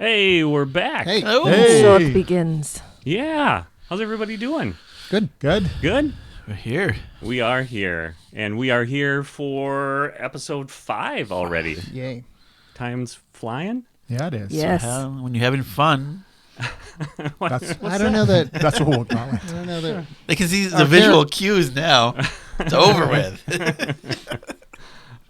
Hey, we're back. Hey. Oh, So it begins. Yeah. How's everybody doing? Good. good. Good? We're here. We are here. And we are here for episode 5 already. Yay. Time's flying? Yeah, it is. Yes. When you're having fun, I don't know that. that's what we'll call it. I don't know that. they can see the Our visual cues now. It's over with.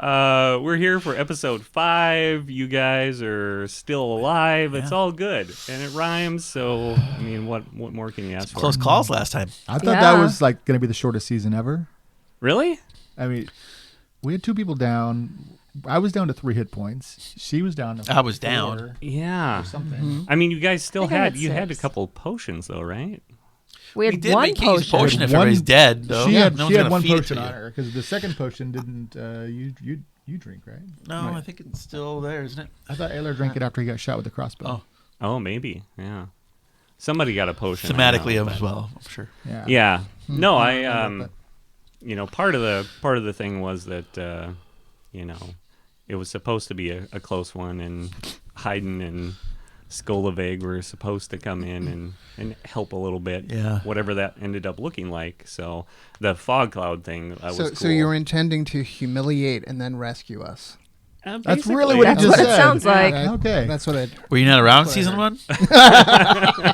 We're here for episode 5. You guys are still alive. It's Yeah. all good. And it rhymes, so, I mean, what more can you ask for? Close calls last time. I thought that Yeah. was like going to be the shortest season ever. Really? I mean, we had 2 people down. I was down to 3 hit points. She was down to I was down. 4 Yeah. or something. Mm-hmm. I mean, you guys still I think I had, had you had a 6. couple potions, though, right? We had We did one make use potion. potion if One- everybody's dead, though. She had, no she one's had gonna one feed it potion to on you. her because the second potion didn't you drink, right? No, Right. I think it's still there, isn't it? I thought Aylar drank it after he got shot with the crossbow. Oh. Oh, maybe. Yeah. Somebody got a potion. I Thematically know, as but- well, I'm sure. Yeah. Yeah. No, I I remember that. you know, part of the thing was that you know, it was supposed to be a close one, and Haydn and Skolavig were supposed to come in and help a little bit. Yeah. Whatever that ended up looking like. So the fog cloud thing was cool. So you were intending to humiliate and then rescue us. That's really what he That's just what it said. sounds like. That- Okay. That's what it. Were you not around Player. season 1?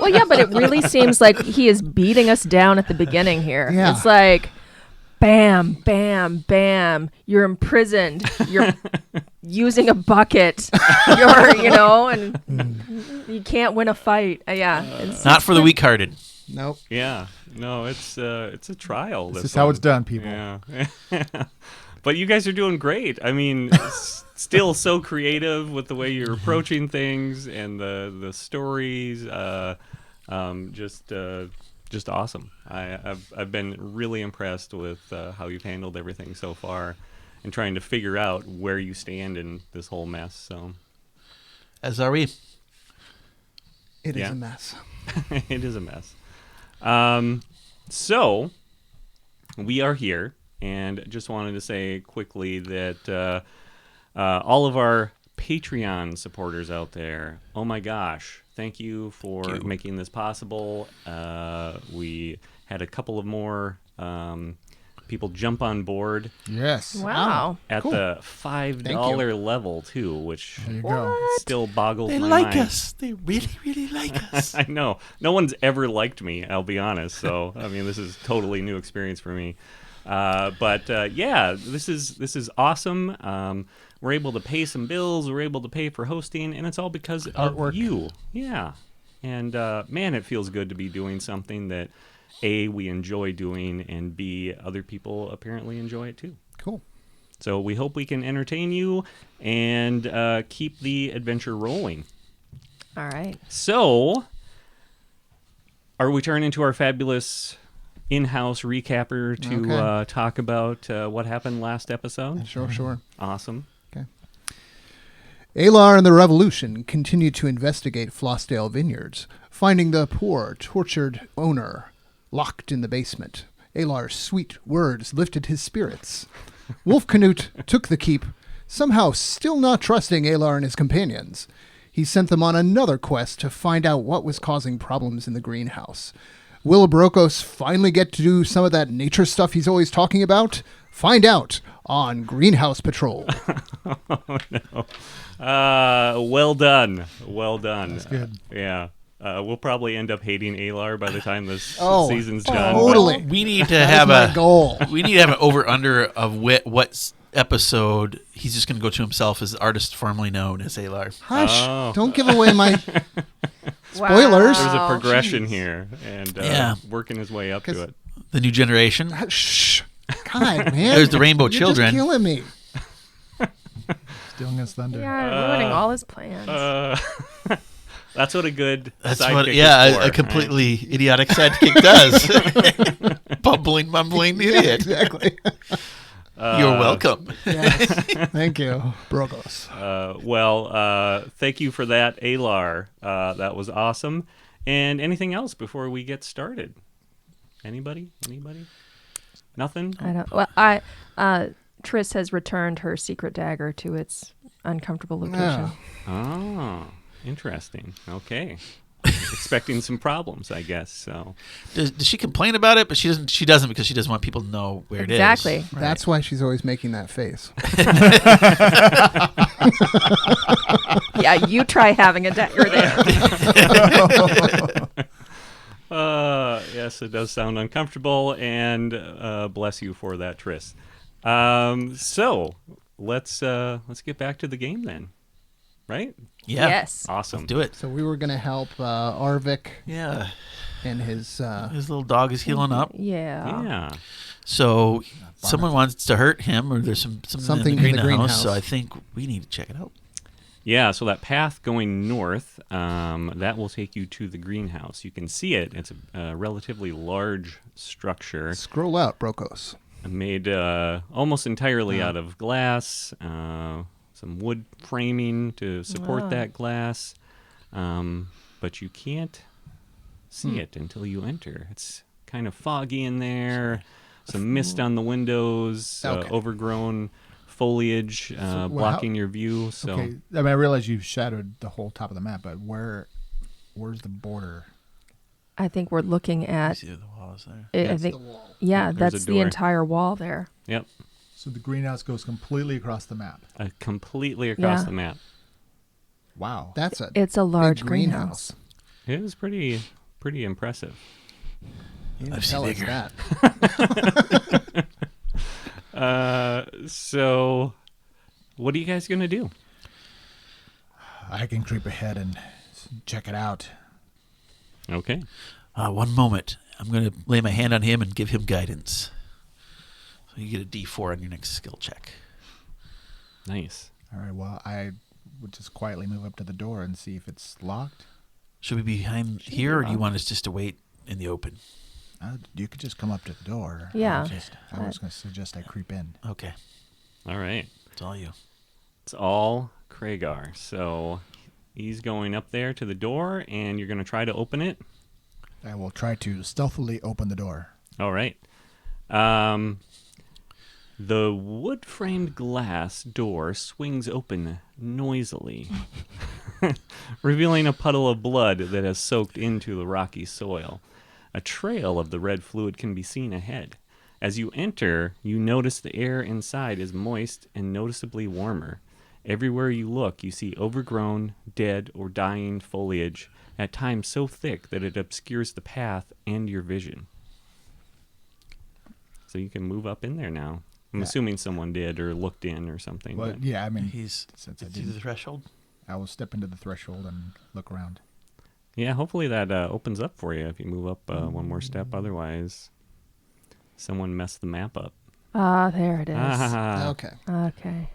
Well, yeah, but it really seems like he is beating us down at the beginning here. Yeah. It's like, bam, bam, bam. You're imprisoned. You're using a bucket. You're, and you can't win a fight. Yeah. It's Not for the weak-hearted. Nope. Yeah. No, it's a trial. This this is how one. it's done, people. Yeah. But you guys are doing great. I mean, still so creative with the way you're approaching things and the stories. Just awesome. I've been really impressed with how you've handled everything so far, and trying to figure out where you stand in this whole mess. So As are we. It is Yeah. a mess. it is a mess. So we are here, and just wanted to say quickly that all of our Patreon supporters out there, oh my gosh, thank you for Thank you. making this possible. We had a couple of more people jump on board Yes. wow. at Cool. the $5 level too, which There you go. still boggles They my like mind. us. They really, really like us. I know. No one's ever liked me, I'll be honest. So, I mean, this is totally new experience for me. But yeah, this is awesome. We're able to pay some bills. We're able to pay for hosting, and it's all because Artwork. of you. Yeah. And man, it feels good to be doing something that A, we enjoy doing, and B, other people apparently enjoy it too. Cool. So we hope we can entertain you and keep the adventure rolling. All right. So, are we turning to our fabulous in-house recapper to Okay. talk about what happened last episode? Sure. Awesome. Alar and the Revolution continued to investigate Flossdale Vineyards, finding the poor, tortured owner locked in the basement. Alar's sweet words lifted his spirits. Wolf Canute took the keep, somehow still not trusting Alar and his companions. He sent them on another quest to find out what was causing problems in the greenhouse. Will Brokos finally get to do some of that nature stuff he's always talking about? Find out on Greenhouse Patrol. Well done. Well done. That's good. Yeah. We'll probably end up hating Alar by the time this Oh, season's done. but- totally. We need to That have is my a goal. We need to have an over/under of what episode he's just going to go to himself as the artist formerly known as Alar. Hush! Oh. Don't give away my Spoilers. There's a Wow. progression here, and Yeah. working his way up 'Cause- to it. The new generation. shh. God, man. There's the Rainbow You're Children. just killing me. Stealing his thunder. Yeah, ruining all his plans. That's what a good That's sidekick what, is yeah, for, a completely idiotic sidekick does. Mumbling idiot. Exactly. You're welcome. Yes. Thank you, Brogos. Thank you for that, Alar. That was awesome. And anything else before we get started? Anybody? Nothing? I don't. Well, Triss has returned her secret dagger to its uncomfortable location. Oh. Oh. Interesting. Okay. Expecting some problems, I guess. So Does she complain about it? But she doesn't. She doesn't because she doesn't want people to know where it is. Exactly. Right. That's why she's always making that face. Yeah, you try having a dagger there. yes, it does sound uncomfortable, and bless you for that, Tris. So let's get back to the game then, right? Yeah. Yes. Awesome. Let's do it. So we were going to help Arvik Yeah. and his... His little dog is healing up. Yeah. Yeah. So someone wants to hurt him, or there's something in the greenhouse. So greenhouse. I think we need to check it out. Yeah, so that path going north, that will take you to the greenhouse. You can see it. It's a relatively large structure Scroll out, Brokos. made almost entirely out of glass, some wood framing to support Wow. that glass, but you can't see it until you enter. It's kind of foggy in there, some mist on the windows, Okay. overgrown foliage well, blocking your view. So Okay. I mean, I realize you've shadowed the whole top of the map, but where's the border? I think we're looking You at. see the wall is there. I That's think. the wall. Yeah, There's a that's the door. entire wall there. Yep, So the greenhouse goes completely across the map. completely across Yeah. the map. Wow. That's a It's a large big greenhouse. It was pretty impressive. You didn't I've tell seen us bigger. that. So what are you guys gonna do? I can creep ahead and check it out. Okay. One moment. I'm going to lay my hand on him and give him guidance. So you get a D4 on your next skill check. Nice. All right. Well, I would just quietly move up to the door and see if it's locked. Should we be behind here, or do you want us just to wait in the open? You could just come up to the door. Yeah. I was going to suggest I creep in. Okay. All right. It's all you. It's all Kragar. So he's going up there to the door, and you're gonna try to open it. I will try to stealthily open the door. All right. The wood-framed glass door swings open noisily, revealing a puddle of blood that has soaked into the rocky soil. A trail of the red fluid can be seen ahead. As you enter, you notice the air inside is moist and noticeably warmer. Everywhere you look, you see overgrown, dead, or dying foliage, at times so thick that it obscures the path and your vision. So you can move up in there now. I'm Yeah. assuming someone did or looked in or something. Well, but- yeah, I mean, He's since I through the didn't, threshold. I will step into the threshold and look around. Yeah, hopefully that opens up for you if you move up one more step. Otherwise, someone messed the map up. Ah, there it is. Ah. Okay. Okay.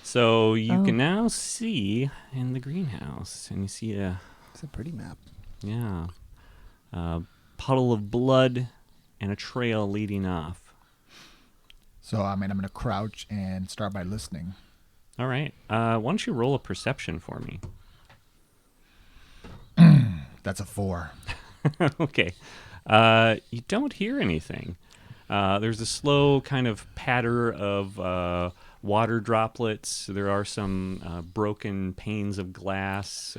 So you Oh. can now see in the greenhouse, and you see It's a pretty map. a puddle of blood and a trail leading off. So, I mean, I'm going to crouch and start by listening. All right. Why don't you roll a perception for me? That's a 4. Okay. You don't hear anything. There's a slow kind of patter of water droplets. There are some broken panes of glass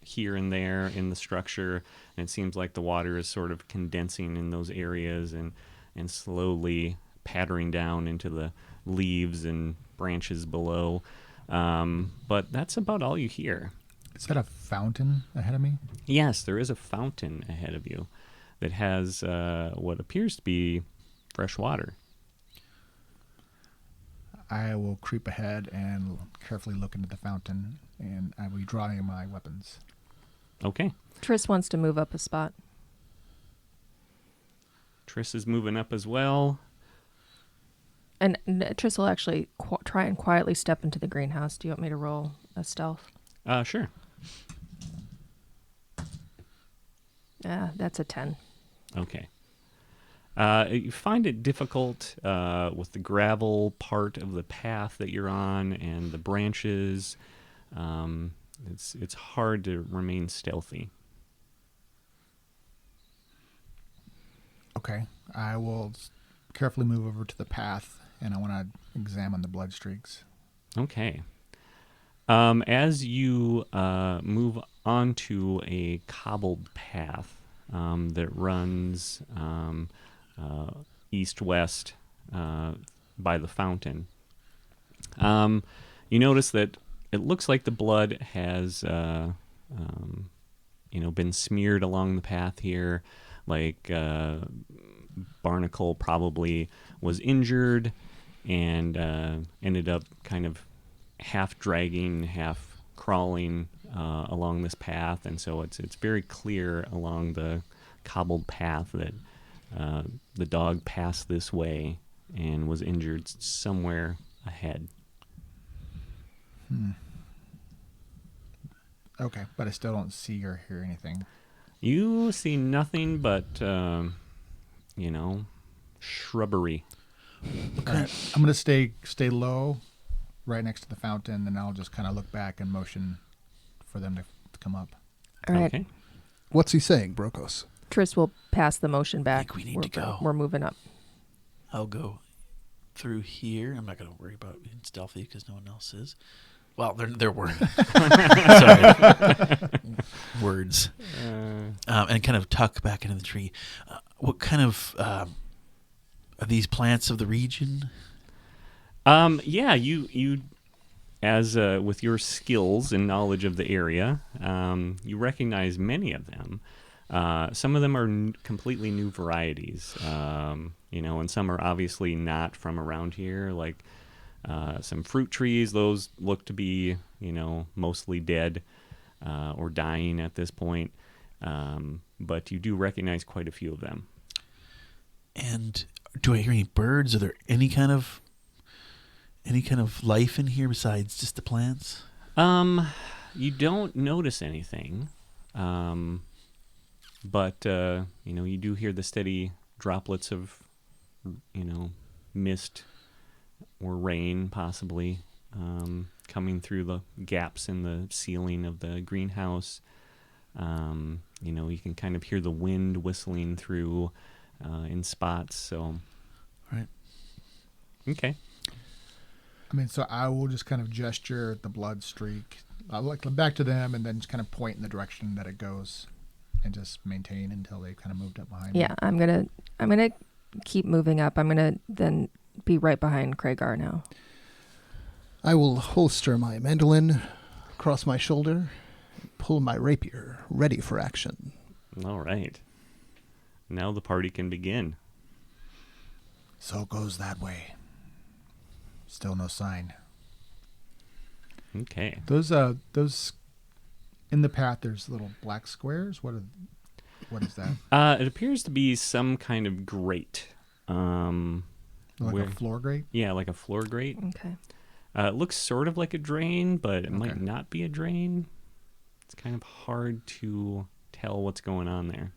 here and there in the structure. And it seems like the water is sort of condensing in those areas and slowly pattering down into the leaves and branches below. But that's about all you hear. Is that a fountain ahead of me? Yes, there is a fountain ahead of you that has what appears to be fresh water. I will creep ahead and carefully look into the fountain, and I will be drawing my weapons. Okay. Triss wants to move up a spot. Triss is moving up as well. And Triss will actually try and quietly step into the greenhouse. Do you want me to roll a stealth? Sure. Yeah, that's a 10. Okay. You find it difficult with the gravel part of the path that you're on and the branches. It's hard to remain stealthy. Okay. I will carefully move over to the path, and I want to examine the blood streaks. Okay. As you move onto a cobbled path that runs east-west by the fountain, you notice that it looks like the blood has, been smeared along the path here. Like Barnacle probably was injured and ended up kind of half dragging, half crawling along this path, and so it's very clear along the cobbled path that the dog passed this way and was injured somewhere ahead. Okay, but I still don't see or hear anything. You see nothing but, shrubbery. All right, I'm gonna stay low, right next to the fountain, and I'll just kind of look back and motion for them to come up. All right. Okay. What's he saying, Brokos? Tris will pass the motion back. think we need we're, to go. We're moving up. I'll go through here. I'm not going to worry about being stealthy because no one else is. Well, they're words. Sorry. Words. And kind of tuck back into the tree. What kind of are these plants of the region? Yeah, you as with your skills and knowledge of the area, you recognize many of them. Some of them are completely new varieties, and some are obviously not from around here, like some fruit trees. Those look to be, mostly dead or dying at this point, but you do recognize quite a few of them. And do I hear any birds? Are there any kind of life in here besides just the plants? You don't notice anything, but you do hear the steady droplets of, mist or rain possibly coming through the gaps in the ceiling of the greenhouse. You can kind of hear the wind whistling through in spots. So, Right. Okay. I mean, so I will just kind of gesture at the blood streak. I'll look back to them and then just kind of point in the direction that it goes, and just maintain until they kind of moved up behind me. Yeah, I'm gonna keep moving up. I'm gonna then be right behind Kragar now. I will holster my mandolin across my shoulder, and pull my rapier, ready for action. All right. Now the party can begin. So it goes that way. Still no sign. Okay. Those in the path. There's little black squares. What is that? It appears to be some kind of grate. Like where- a floor grate? Yeah, like a floor grate. Okay. It looks sort of like a drain, but it might Okay. not be a drain. It's kind of hard to tell what's going on there.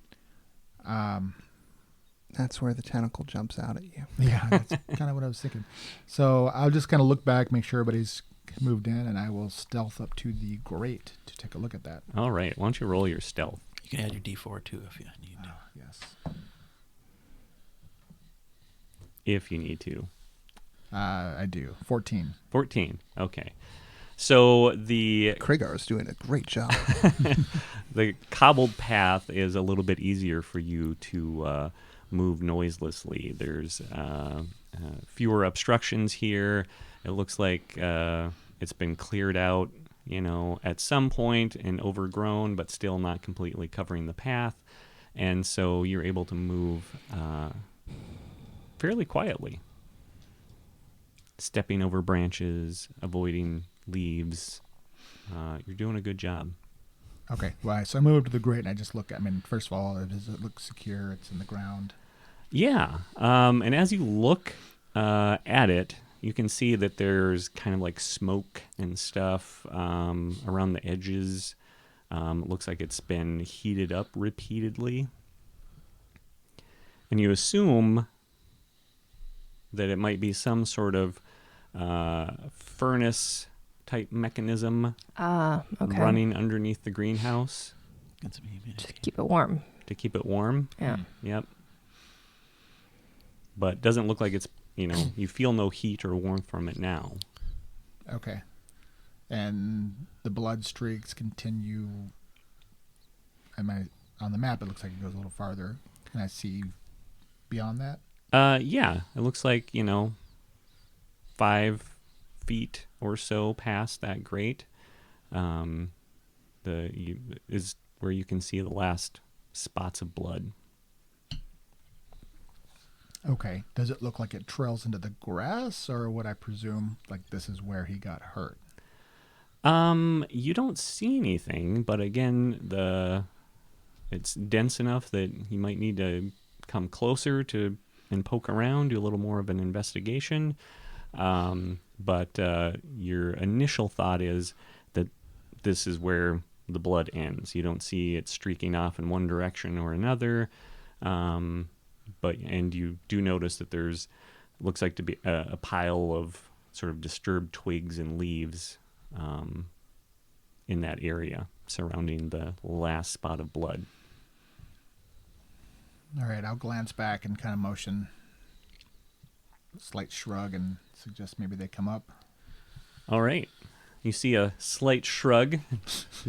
That's where the tentacle jumps out at you. Yeah, that's kind of what I was thinking. So I'll just kind of look back, make sure everybody's moved in, and I will stealth up to the grate to take a look at that. All right. Why don't you roll your stealth? You can add your D4 too if you need to. Yes. If you need to. I do. 14. 14. Okay. So the Kragar is doing a great job. the cobbled path is a little bit easier for you to move noiselessly. There's fewer obstructions here. It looks like it's been cleared out, at some point and overgrown, but still not completely covering the path. And so you're able to move fairly quietly, stepping over branches, avoiding leaves. You're doing a good job. Okay. Well, so I move up to the grate and I just look. I mean, first of all, does it look secure? It's in the ground. Yeah. And as you look at it, you can see that there's kind of like smoke and stuff around the edges. It looks like it's been heated up repeatedly. And you assume that it might be some sort of furnace type mechanism Okay. running underneath the greenhouse Get some humidity. Just keep it warm. to keep it warm. Yeah. Yep. But doesn't look like it's, you feel no heat or warmth from it now. Okay. And the blood streaks continue. On the map, it looks like it goes a little farther. Can I see beyond that? Yeah, it looks like 5 feet or so past that grate. Is where you can see the last spots of blood. Okay. Does it look like it trails into the grass, or would I presume like this is where he got hurt? You don't see anything, but again, it's dense enough that you might need to come closer and poke around, do a little more of an investigation. But your initial thought is that this is where the blood ends. You don't see it streaking off in one direction or another. And you do notice that looks like to be a pile of sort of disturbed twigs and leaves in that area surrounding the last spot of blood. All right, I'll glance back and kind of motion, slight shrug, and suggest maybe they come up. All right. You see a slight shrug,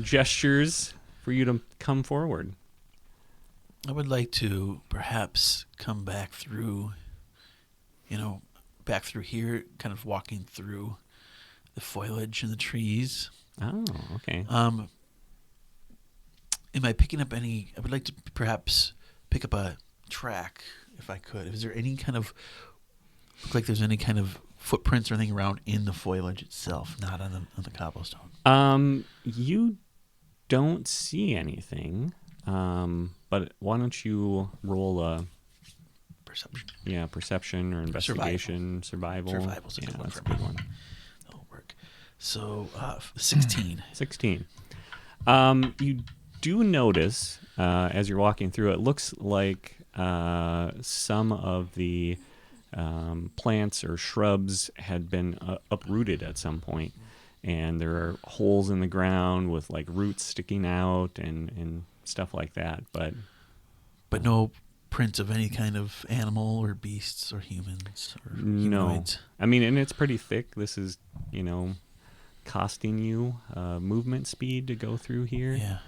gestures for you to come forward. I would like to perhaps come back through, back through here, kind of walking through the foliage and the trees. Oh, okay. Am I picking up any? I would like to perhaps pick up a track, if I could. Is there any kind of look like there's any kind of footprints or anything around in the foliage itself, not on the cobblestone? You don't see anything. But why don't you roll a Perception. Yeah, perception or investigation, survival. Survival's a good one that's for a good me. one. That'll work. So 16. 16. You do notice as you're walking through, it looks like some of the plants or shrubs had been uprooted at some point, and there are holes in the ground with like roots sticking out and stuff like that. But no prints of any kind of animal or beasts or humans or humanoids. I mean, and it's pretty thick. This is, costing you movement speed to go through here. Yeah.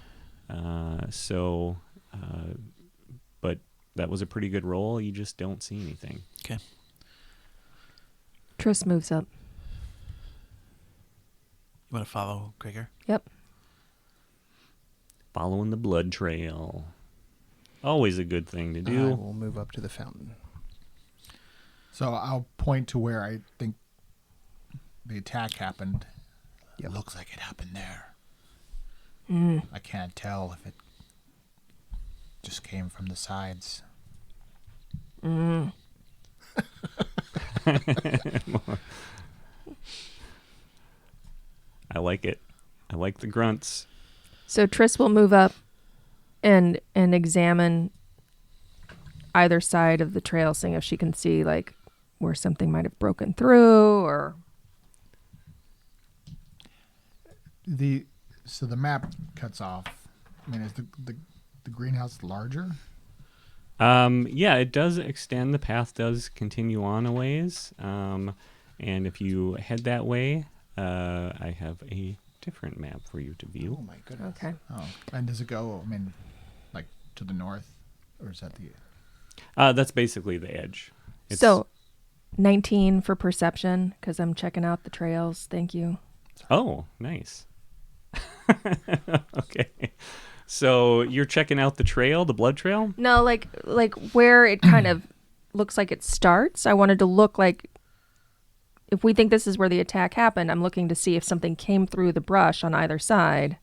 But that was a pretty good roll. You just don't see anything. Okay. Triss moves up. You want to follow Gregor? Yep. Following the blood trail. Always a good thing to I do. will move up to the fountain. So I'll point to where I think the attack happened. Yep. It looks like it happened there. Mm. I can't tell if it just came from the sides. Mm. I like it. I like the grunts. So Triss will move up and examine either side of the trail, seeing if she can see like where something might have broken through or. So the map cuts off. I mean, is the greenhouse larger? Yeah, it does extend. The path does continue on a ways. And if you head that way, I have a different map for you to view. Oh my goodness. Okay. Oh, and does it go? I mean, like to the north, or is that the? That's basically the edge. So 19 for perception because I'm checking out the trails. Thank you. Oh, nice. Okay. So you're checking out the trail, the blood trail? No, like where it kind of looks like it starts. I wanted to look like if we think this is where the attack happened, I'm looking to see if something came through the brush on either side.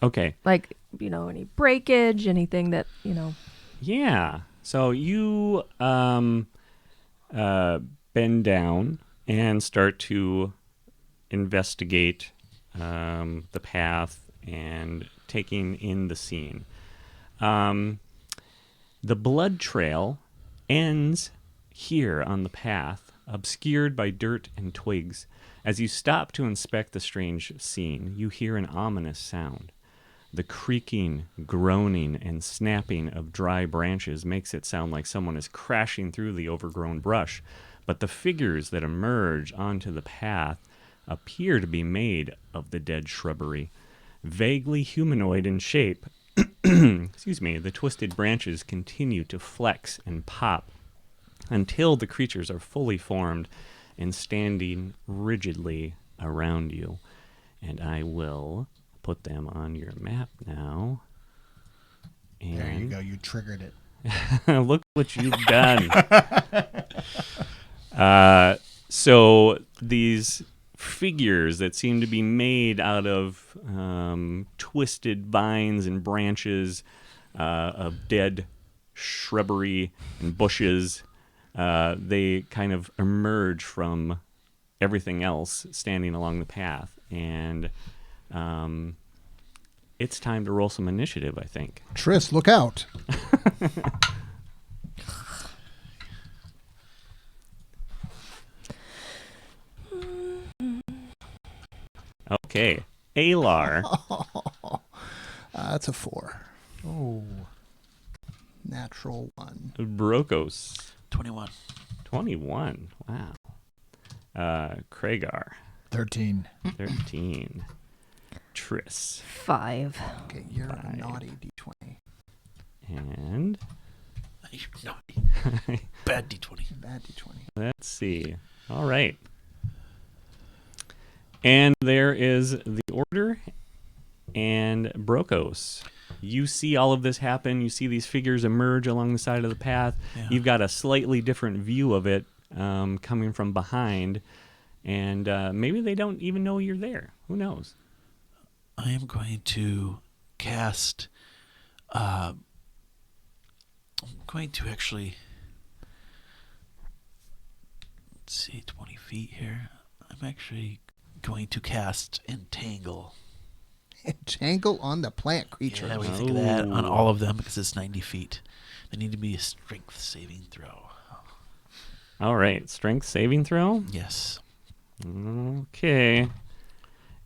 Okay. Like, any breakage, anything that, Yeah. So you bend down and start to investigate the path and taking in the scene. The blood trail ends here on the path, obscured by dirt and twigs. As you stop to inspect the strange scene, you hear an ominous sound. The creaking, groaning, and snapping of dry branches makes it sound like someone is crashing through the overgrown brush, but the figures that emerge onto the path appear to be made of the dead shrubbery. Vaguely humanoid in shape, excuse me, the twisted branches continue to flex and pop until the creatures are fully formed and standing rigidly around you. And I will put them on your map now. And There you go. You triggered it. look what you've done. So these figures that seem to be made out of twisted vines and branches of dead shrubbery and bushes, they kind of emerge from everything else standing along the path. And it's time to roll some initiative, I think. Triss, look out. Okay. Alar. That's a 4. Oh. Natural 1. Brokos. 21. 21. Wow. Kragar. 13. 13. Triss. 5. Okay, you're a 5. naughty D20. And You're naughty. Bad D20. Bad D20. let's see. All right. And there is the order and Brokos. You see all of this happen. You see these figures emerge along the side of the path. Yeah. You've got a slightly different view of it coming from behind. And maybe they don't even know you're there. Who knows? I am going to cast. I'm going to actually. Let's see, 20 feet here. I'm actually going to cast Entangle. Jangle on the plant creature. Yeah, what do you think of that on Ooh. all of them? Because it's 90 feet. They need to be a strength saving throw. All right. Strength saving throw. Yes. Okay.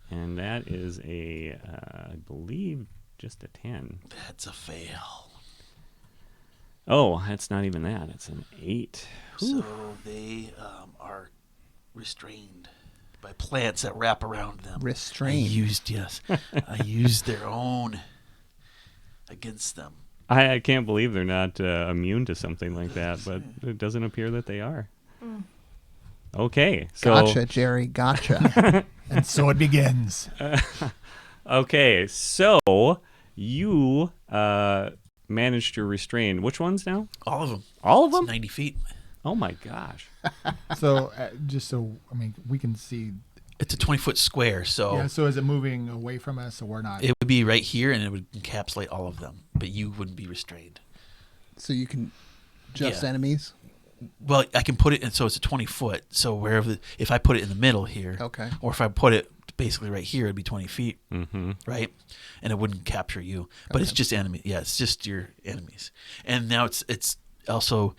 And that is I believe, just a 10. That's a fail. Oh, that's not even that. It's an 8. So they are restrained by plants that wrap around them. Restrained. I used their own against them. I can't believe they're not immune to something like that, but it doesn't appear that they are. Okay. So, Gotcha, Jerry. Gotcha. And so it begins. okay. So you managed to restrain which ones now? All of them. All of It's them? 90 feet. Oh my gosh. So, we can see. It's a 20-foot square, so Yeah, so is it moving away from us, so we're not? it would be right here, and it would encapsulate all of them, but you wouldn't be restrained. So you can just Yeah. enemies? Well, I can put it in, so it's a 20-foot. So wherever, if I put it in the middle here, Okay. or if I put it basically right here, it'd be 20 feet, Mm-hmm. right? And it wouldn't capture you, but it's Okay. just enemy. Yeah, it's just your enemies. And now it's also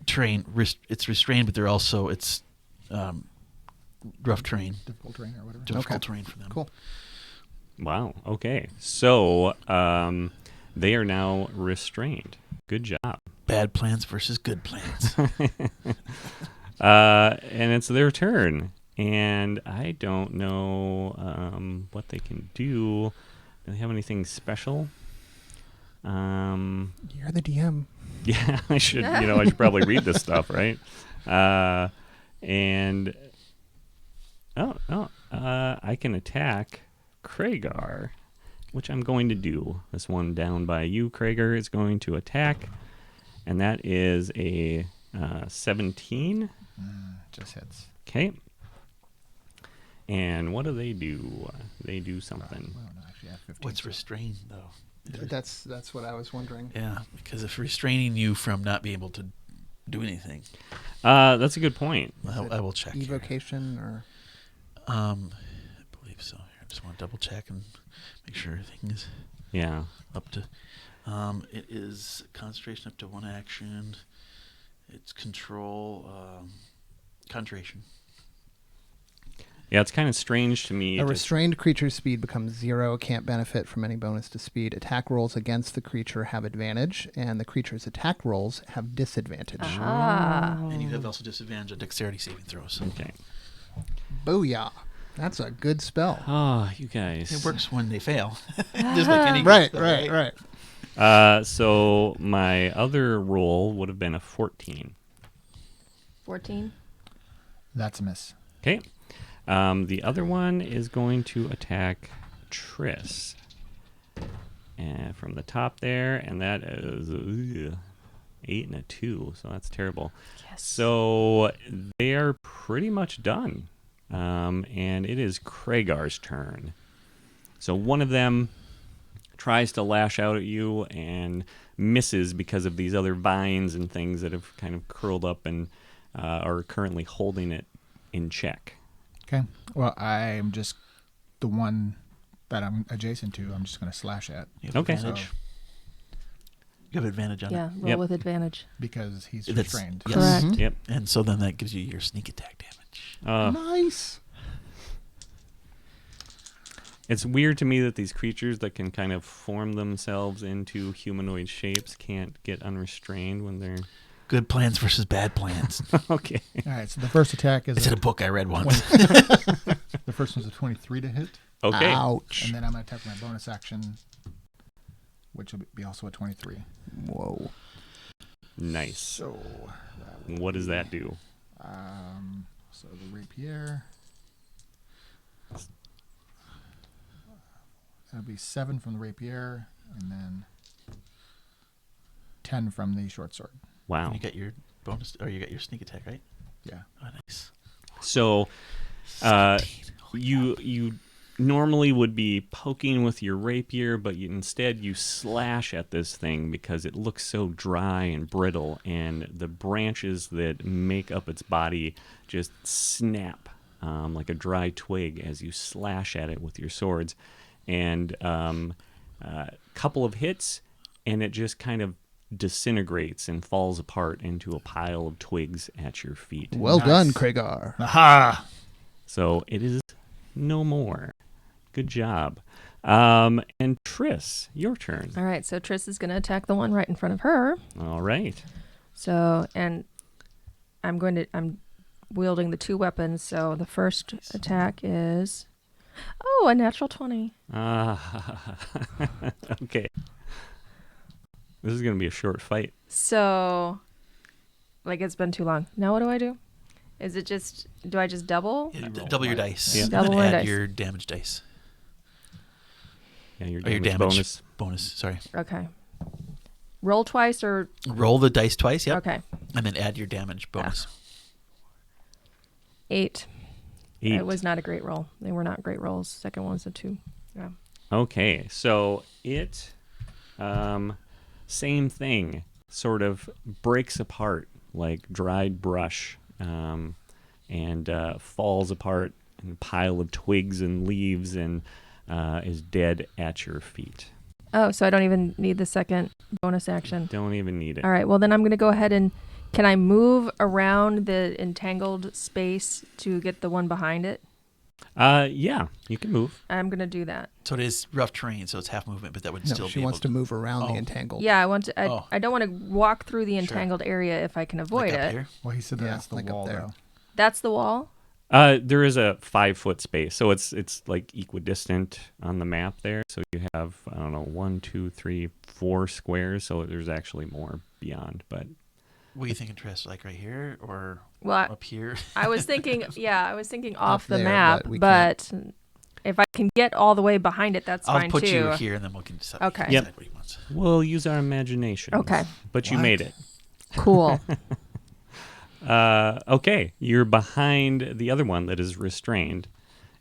terrain. It's restrained, but they're also rough terrain, Difficult terrain or whatever. difficult terrain for them. Cool. Wow. Okay. So they are now restrained. Good job. Bad plans versus good plans. And it's their turn. And I don't know what they can do. Do they have anything special? You're the DM. Yeah, I should probably read this stuff, right? And I can attack Kragar, which I'm going to do. This one down by you, Kragar, is going to attack, and that is a 17. Just hits. Okay. And what do? They do something. Well, no, actually, I have 15. What's restrained though? That's what I was wondering. Yeah, because if restraining you from not being able to do anything, That's a good point. I will check. Here. Evocation or I believe so. I just want to double check and make sure everything is Yeah. up to. It is concentration up to one action. It's control, concentration. Yeah, it's kind of strange to me. a to- restrained creature's speed becomes 0, can't benefit from any bonus to speed. Attack rolls against the creature have advantage, and the creature's attack rolls have disadvantage. Ah. And you have also disadvantage on dexterity saving throws. Okay. Booyah. That's a good spell. Oh, you guys. It works when they fail. Just like any Right, spell, right. So my other roll would have been a 14. 14. That's a miss. Okay. The other one is going to attack Triss. And from the top there, and that is 8 and a 2, so that's terrible. Yes. So they are pretty much done. And it is Kragar's turn. So one of them tries to lash out at you and misses because of these other vines and things that have kind of curled up and are currently holding it in check. Okay. Well, I'm just the one that I'm adjacent to. I'm just going to slash at You have Okay. advantage. So- You have advantage on Yeah, it. roll Yep. with advantage. because he's That's- restrained. Yes. Correct. Mhm. Yep. And so then that gives you your sneak attack damage. Nice. It's weird to me that these creatures that can kind of form themselves into humanoid shapes can't get unrestrained when they're... Good plans versus bad plans. Okay. All right. So the first attack is It's in a book I read once. the first one's a 23 to hit, Okay. Ouch. and then I'm going to attack my bonus action, which will be also a 23. Whoa. Nice. So What does that do? so the rapier. That'll be 7 from the rapier, and then 10 from the short sword. Wow. You got your bonus, or you got your sneak attack, right? Yeah. Oh, nice. So you normally would be poking with your rapier, but instead you slash at this thing because it looks so dry and brittle, and the branches that make up its body just snap like a dry twig as you slash at it with your swords. And a couple of hits, and it just kind of disintegrates and falls apart into a pile of twigs at your feet. Well Nice. done, Kragar. Aha! So it is no more. Good job. And Triss, your turn. All right, so Triss is going to attack the one right in front of her. All right. So, and I'm wielding the 2 weapons. So the first attack is, a natural 20. Okay. This is going to be a short fight. So, like, it's been too long. Now what do I do? Is it just, do I just double? Yeah, roll double your twice. dice. Yeah. And Double then my add dice. your damage dice. Yeah, your Or your damage damage bonus. bonus. Sorry. Okay. Roll twice or, Roll the dice twice, yep. okay. And then add your damage bonus. 8. 8. It was not a great roll. They were not great rolls. Second one's a 2. Yeah. Okay, so it, same thing, sort of breaks apart like dried brush, and falls apart in a pile of twigs and leaves, and is dead at your feet. Oh, so I don't even need the second bonus action. Don't even need it. All right. Well, then I'm going to go ahead and can I move around the entangled space to get the one behind it? Yeah, you can move. I'm going to do that. So it is rough terrain, so it's half movement, but that would No, still she be wants able to move around the Oh. entangled. Yeah, I want to. Oh. I don't want to walk through the entangled area if I can avoid like up it. here. Well, he said that Yeah, that's the like up wall, there. though. That's the wall. There is a 5-foot space, so it's like equidistant on the map there. So you have, I don't know, 1, 2, 3, 4 squares. So there's actually more beyond, but What are you thinking, Triss? Like right here or Well, up here? I was thinking. Yeah, I was thinking off the there, map, but we but if I can get all the way behind it, that's I'll fine put too. you here, and then we can decide, Okay. Yep. what he wants. we'll use our imagination. Okay. But you What? made it. Cool. Okay, you're behind the other one that is restrained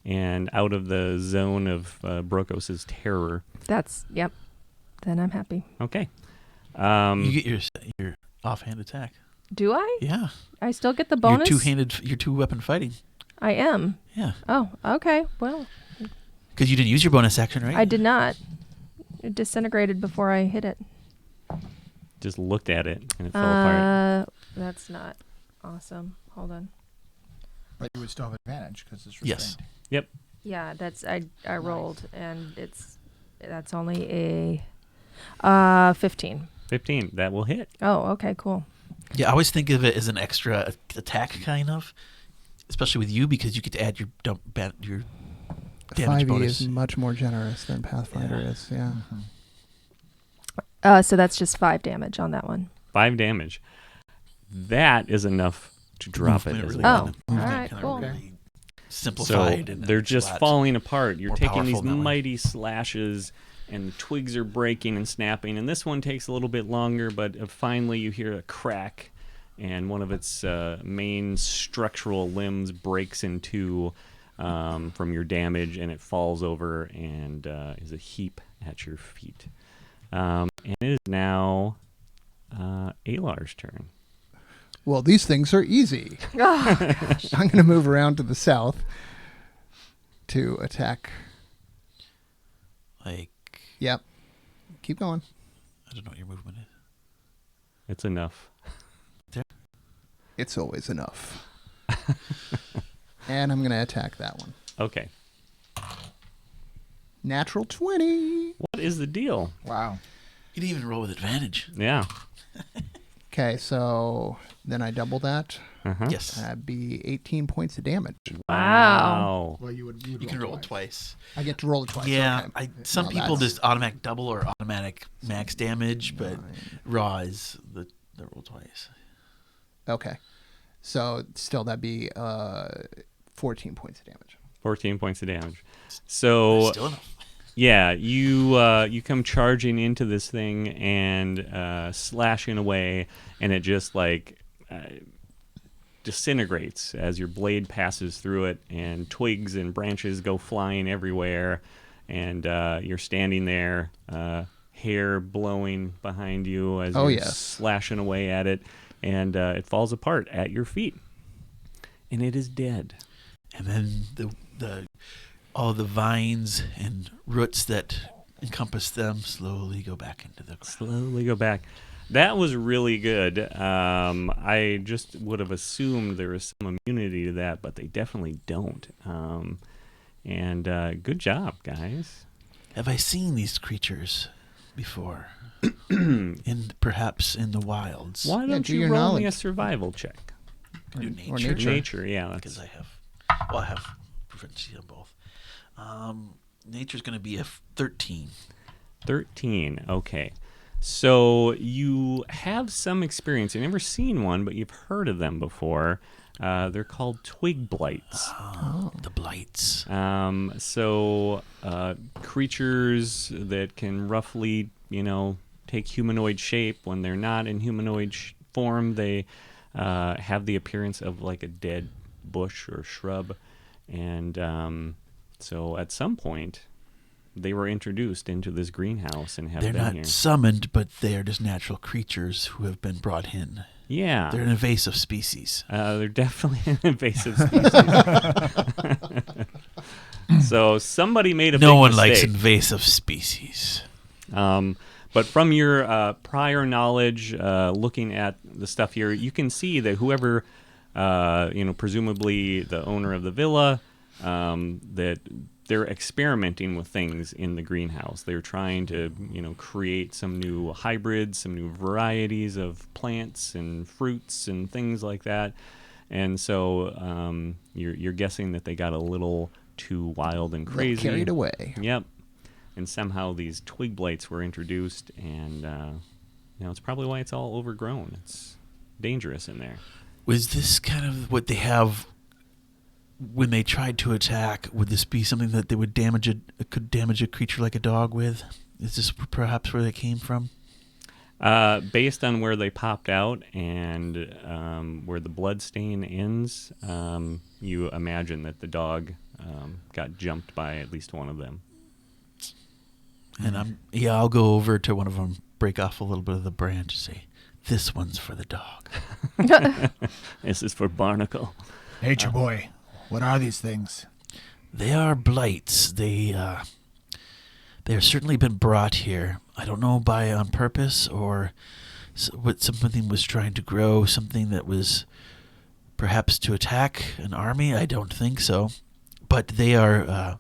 and out of the zone of Brokos' terror. Yep. Then I'm happy. Okay. You get your offhand attack. Do I? Yeah. I still get the bonus. Your 2-weapon fighting. I am. Yeah. Oh, okay. Well, Because you didn't use your bonus action, right? I did not. It disintegrated before I hit it. Just looked at it and it fell apart. That's not awesome. Hold on. But you would still have advantage because it's restrained. Yes. Yeah, that's I rolled and that's only a 15. 15. That will hit. Oh, okay, cool. Yeah, I always think of it as an extra attack, kind of. especially with you, because you get to add your your The damage 5e bonus. is much more generous than Pathfinder Yeah. is. Yeah. So that's just 5 damage on that one. 5 damage. That is enough to drop it Movement as really well. kinda- Oh, movement alright, kinda cool. really So simplified. and they're just flat. falling apart. You're More taking these powerful that way. mighty slashes, and the twigs are breaking and snapping. And this one takes a little bit longer, but finally you hear a crack, and one of its main structural limbs breaks in two from your damage, and it falls over and is a heap at your feet. And it is now Alar's turn. Well, these things are easy. Oh, gosh. I'm going to move around to the south to attack. Like, Yep. Keep going. I don't know what your movement is. It's enough. It's always enough. And I'm going to attack that one. Okay. Natural 20. What is the deal? Wow. You didn't even roll with advantage. Yeah. Okay, so then I double that. Uh-huh. Yes. That'd be 18 points of damage. Wow. Well, you would You can roll twice. I get to roll it twice. Yeah, Okay. some Well, people that's- just automatic double or automatic max damage, but raw is the roll twice. Okay. So still that'd be 14 points of damage. 14 points of damage. So Still enough. yeah, you come charging into this thing and slashing away, and it just like disintegrates as your blade passes through it, and twigs and branches go flying everywhere, and you're standing there, hair blowing behind you as Oh, you're yes. slashing away at it, and it falls apart at your feet, and it is dead. And then all the vines and roots that encompass them slowly go back into the ground. Slowly go back. That was really good. I just would have assumed there was some immunity to that, but they definitely don't. And good job, guys. Have I seen these creatures before? Perhaps in the wilds. Why don't do you your roll me a knowledge. survival check? I do Or nature. nature. Nature, yeah. Because That's, I have proficiency on both. Nature's going to be a 13. 13. Okay. So you have some experience. You've never seen one, but you've heard of them before. They're called twig blights. The blights. So creatures that can roughly, take humanoid shape. When they're not in humanoid form, they have the appearance of like a dead bush or shrub. And so at some point, they were introduced into this greenhouse and have They're been not here. summoned, but they are just natural creatures who have been brought in. Yeah. They're an invasive species. They're definitely an invasive species. So somebody made a No big one likes mistake. invasive species. But from your prior knowledge, looking at the stuff here, you can see that whoever, presumably the owner of the villa, that they're experimenting with things in the greenhouse. They're trying to, create some new hybrids, some new varieties of plants and fruits and things like that. And so you're guessing that they got a little too wild and crazy. Carried away. Yep. And somehow these twig blights were introduced, and it's probably why it's all overgrown. It's dangerous in there. Was this kind of what they have when they tried to attack? Would this be something that they would could damage a creature like a dog with? Is this perhaps where they came from? Based on where they popped out and where the blood stain ends, you imagine that the dog got jumped by at least one of them. And I'll go over to one of them, break off a little bit of the branch, and say, "This one's for the dog." This is for Barnacle. Nature boy, what are these things? They are blights. They have certainly been brought here. I don't know on purpose or what something was trying to grow, something that was perhaps to attack an army. I don't think so. But they are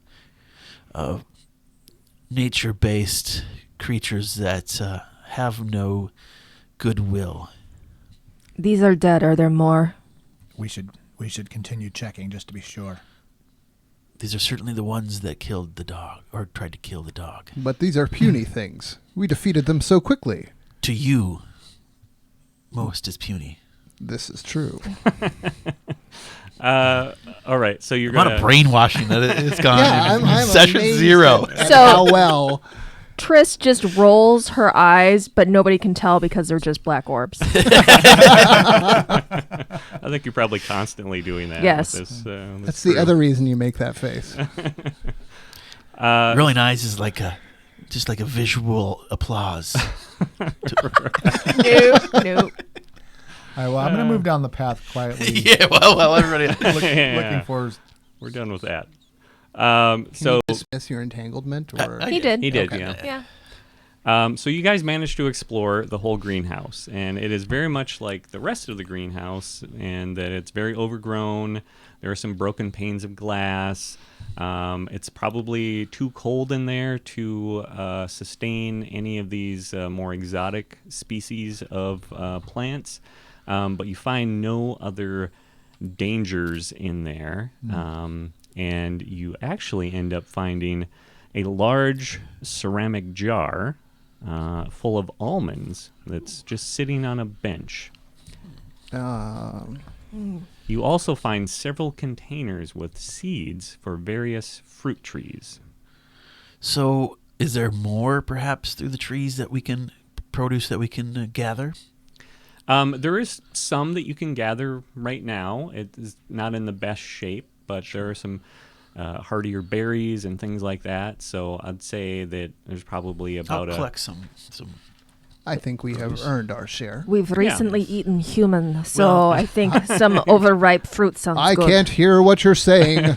nature-based creatures that have no goodwill. These are dead. Are there more? We should We should continue checking just to be sure. These are certainly the ones that killed the dog, or tried to kill the dog. But these are puny things. We defeated them so quickly. To you, most is puny. This is true. All right, so you're The amount gonna of brainwashing that it's gone. Yeah, in I'm session amazed 0. at So- how well. Triss just rolls her eyes, but nobody can tell because they're just black orbs. I think you're probably constantly doing that. Yes. With this, That's the other reason you make that face. Rolling eyes is like just like a visual applause. Nope. All right, well, I'm going to move down the path quietly, Yeah, well, everybody. looking for. We're done with that. Can So you dismiss your entanglement, or I- He did. he did, Okay. yeah. Yeah. So you guys managed to explore the whole greenhouse, and it is very much like the rest of the greenhouse, in that it's very overgrown. There are some broken panes of glass. It's probably too cold in there to sustain any of these more exotic species of plants, but you find no other dangers in there. And you actually end up finding a large ceramic jar full of almonds that's just sitting on a bench. You also find several containers with seeds for various fruit trees. So, is there more, perhaps, through the trees that we can produce that we can gather? There is some that you can gather right now. It is not in the best shape, but there are some hardier berries and things like that. So I'd say that there's probably about I'll a collect some. I think we have earned our share. We've recently eaten human, so Well- I think some overripe fruit sounds I good. can't hear what you're saying.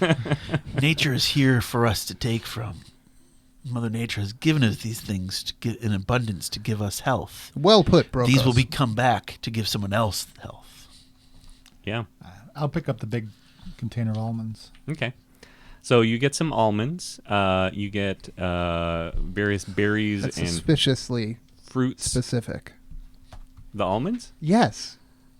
Nature is here for us to take from. Mother Nature has given us these things to get in abundance to give us health. Well put, Brokos. These will come back to give someone else health. yeah. I'll pick up the big container of almonds. Okay. So you get some almonds. You get various berries That's and suspiciously fruits. specific. The almonds? Yes,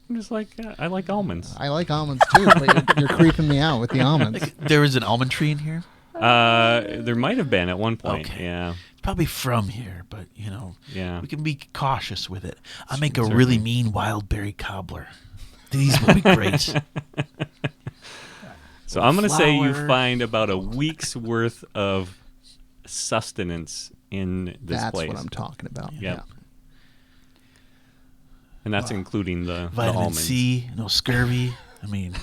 I'm just like I like almonds. I like almonds too, but you're creeping me out with the almonds. There is an almond tree in here. There might have been at one point. Okay. Yeah. It's probably from here, but Yeah. we can be cautious with it. I make a Certainly. really mean wild berry cobbler. These will be great. So I'm going to say you Flour. find about a week's worth of sustenance in this That's place. what I'm talking about. Yep. And that's including the Vitamin almonds. C, no scurvy. I mean,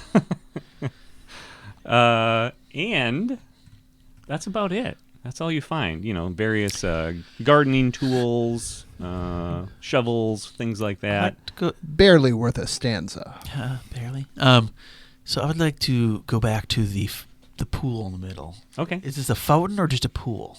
And that's about it. That's all you find. Various gardening tools, shovels, things like that. Barely worth a stanza. barely. So I would like to go back to the pool in the middle. Okay. Is this a fountain or just a pool?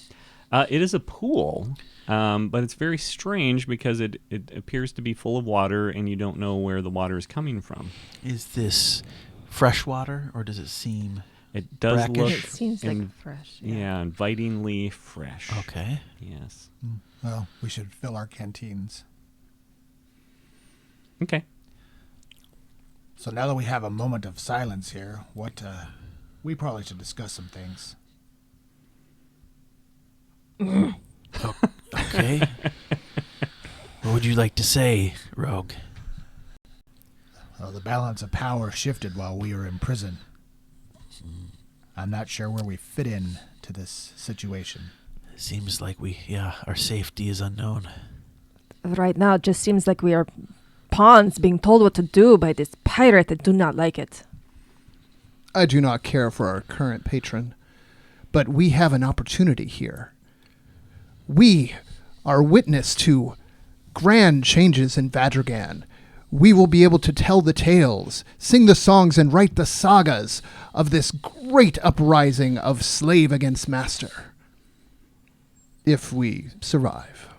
It is a pool, but it's very strange because it appears to be full of water, and you don't know where the water is coming from. Is this fresh water or does it seem? It does Brackish. look It seems like in- fresh. yeah, invitingly fresh. Okay. Yes. Well, we should fill our canteens. Okay. So now that we have a moment of silence here, we probably should discuss some things. Okay. What would you like to say, Rogue? Well, the balance of power shifted while we were in prison. I'm not sure where we fit in to this situation. Seems like our safety is unknown. Right now, it just seems like we are pawns being told what to do by this pirate that do not like it. I do not care for our current patron, but we have an opportunity here. We are witness to grand changes in Vadragan. We will be able to tell the tales, sing the songs, and write the sagas of this great uprising of slave against master. If we survive.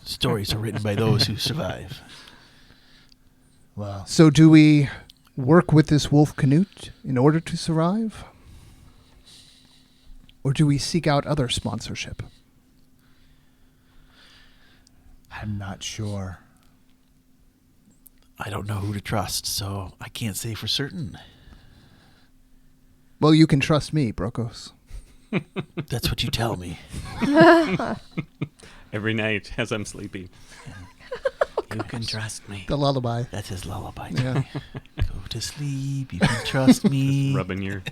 Stories are written by those who survive. Well, So do we work with this Wolf Canute in order to survive? Or do we seek out other sponsorship? I'm not sure. I don't know who to trust, so I can't say for certain. Well, you can trust me, Brokos. That's what you tell me. Every night as I'm sleeping. You can trust me. The lullaby. That's his lullaby. Yeah. Go to sleep. You can trust me. Rubbing your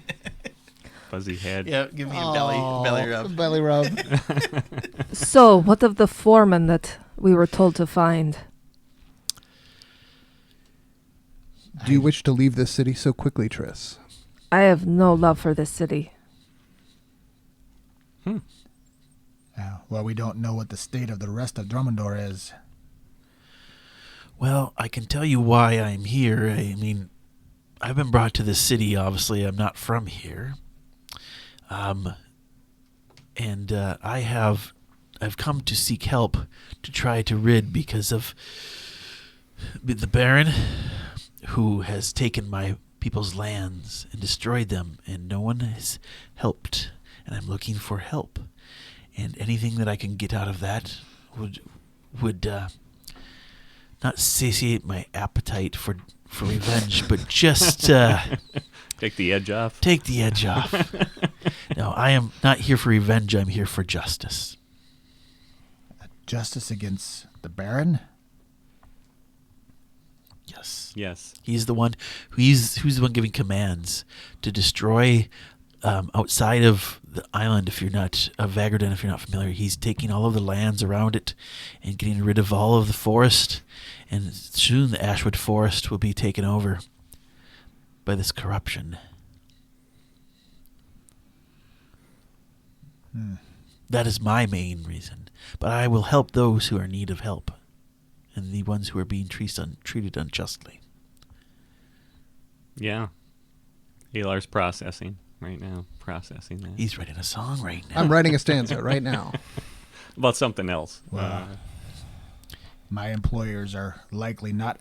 fuzzy head. Yeah, give me a belly rub. Belly rub. So, what of the foreman that we were told to find? Do you wish to leave this city so quickly, Triss? I have no love for this city. Well, we don't know what the state of the rest of Drummondor is. Well, I can tell you why I'm here. I mean, I've been brought to this city. Obviously, I'm not from here. I've come to seek help to try to rid because of the Baron, who has taken my people's lands and destroyed them, and no one has helped. And I'm looking for help, and anything that I can get out of that would not satiate my appetite for revenge, but just Take the edge off. take the edge off. No, I am not here for revenge. I'm here for justice. Justice against the Baron? Yes, Yes. he's the one. Who's the one giving commands to destroy outside of the island. If you're not Vagarden, if you're not familiar, he's taking all of the lands around it and getting rid of all of the forest. And soon the Ashwood Forest will be taken over by this corruption. That is my main reason. But I will help those who are in need of help, and the ones who are being treated unjustly. Yeah. Alar's processing right now. Processing that. He's writing a song right now. I'm writing a stanza right now. About something else. Well, my employers are likely not